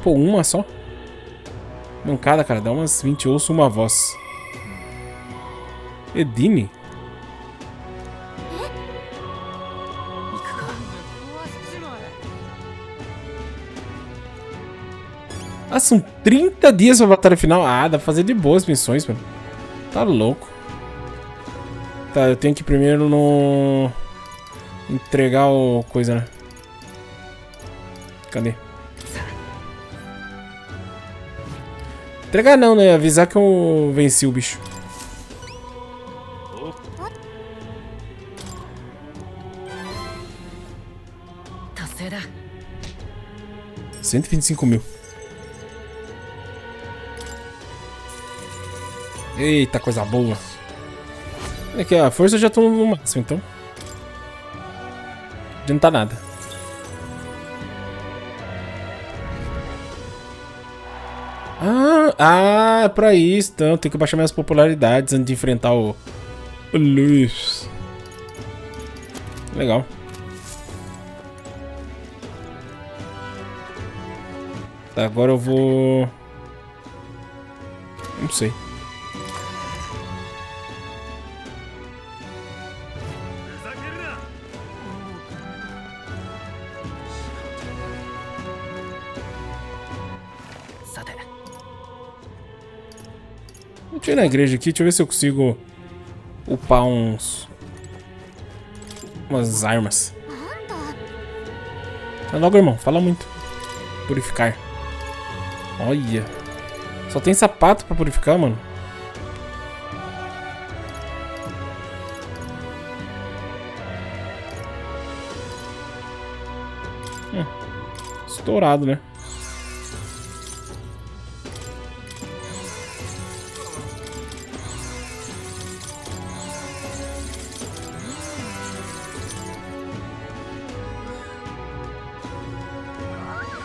Pô, uma só? Mancada, cara. Dá umas 20 ossos, uma voz. Edine? Ah, são 30 dias pra batalha final. Ah, dá pra fazer de boas missões, mano. Tá louco. Tá, eu tenho que primeiro no... entregar o coisa, né? Cadê? Entregar não, né? Avisar que eu venci o bicho. $125.000. Eita, coisa boa. É que a força eu já tô no máximo, então. Não adianta nada. Ah, é pra isso, então. Tem que baixar minhas popularidades antes de enfrentar o Luiz. Legal. Tá, agora eu vou... Não sei. Deixa eu ir na igreja aqui, deixa eu ver se eu consigo upar umas armas. Mas logo, irmão, fala muito. Purificar. Olha. Só tem sapato pra purificar, mano. Estourado, né?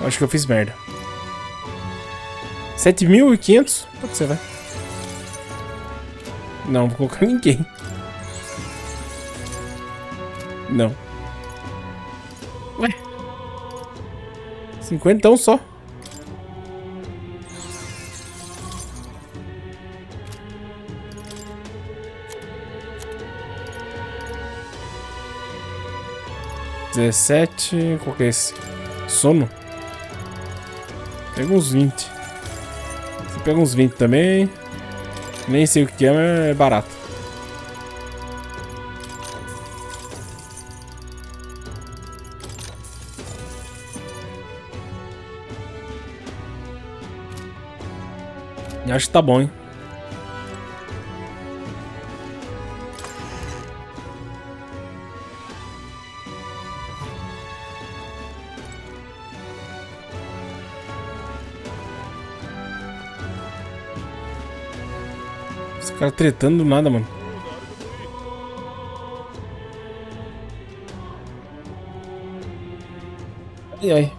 Acho que eu fiz merda. 7.500? Pode ser, vai. Não, vou colocar ninguém. Não. Ué. 50 só. $17. Qual que é esse? Sono? Pega uns 20. Você pega uns 20 também. Nem sei o que é, mas é barato. Acho que tá bom, hein? Os caras tretando do nada, mano. Ai, ai.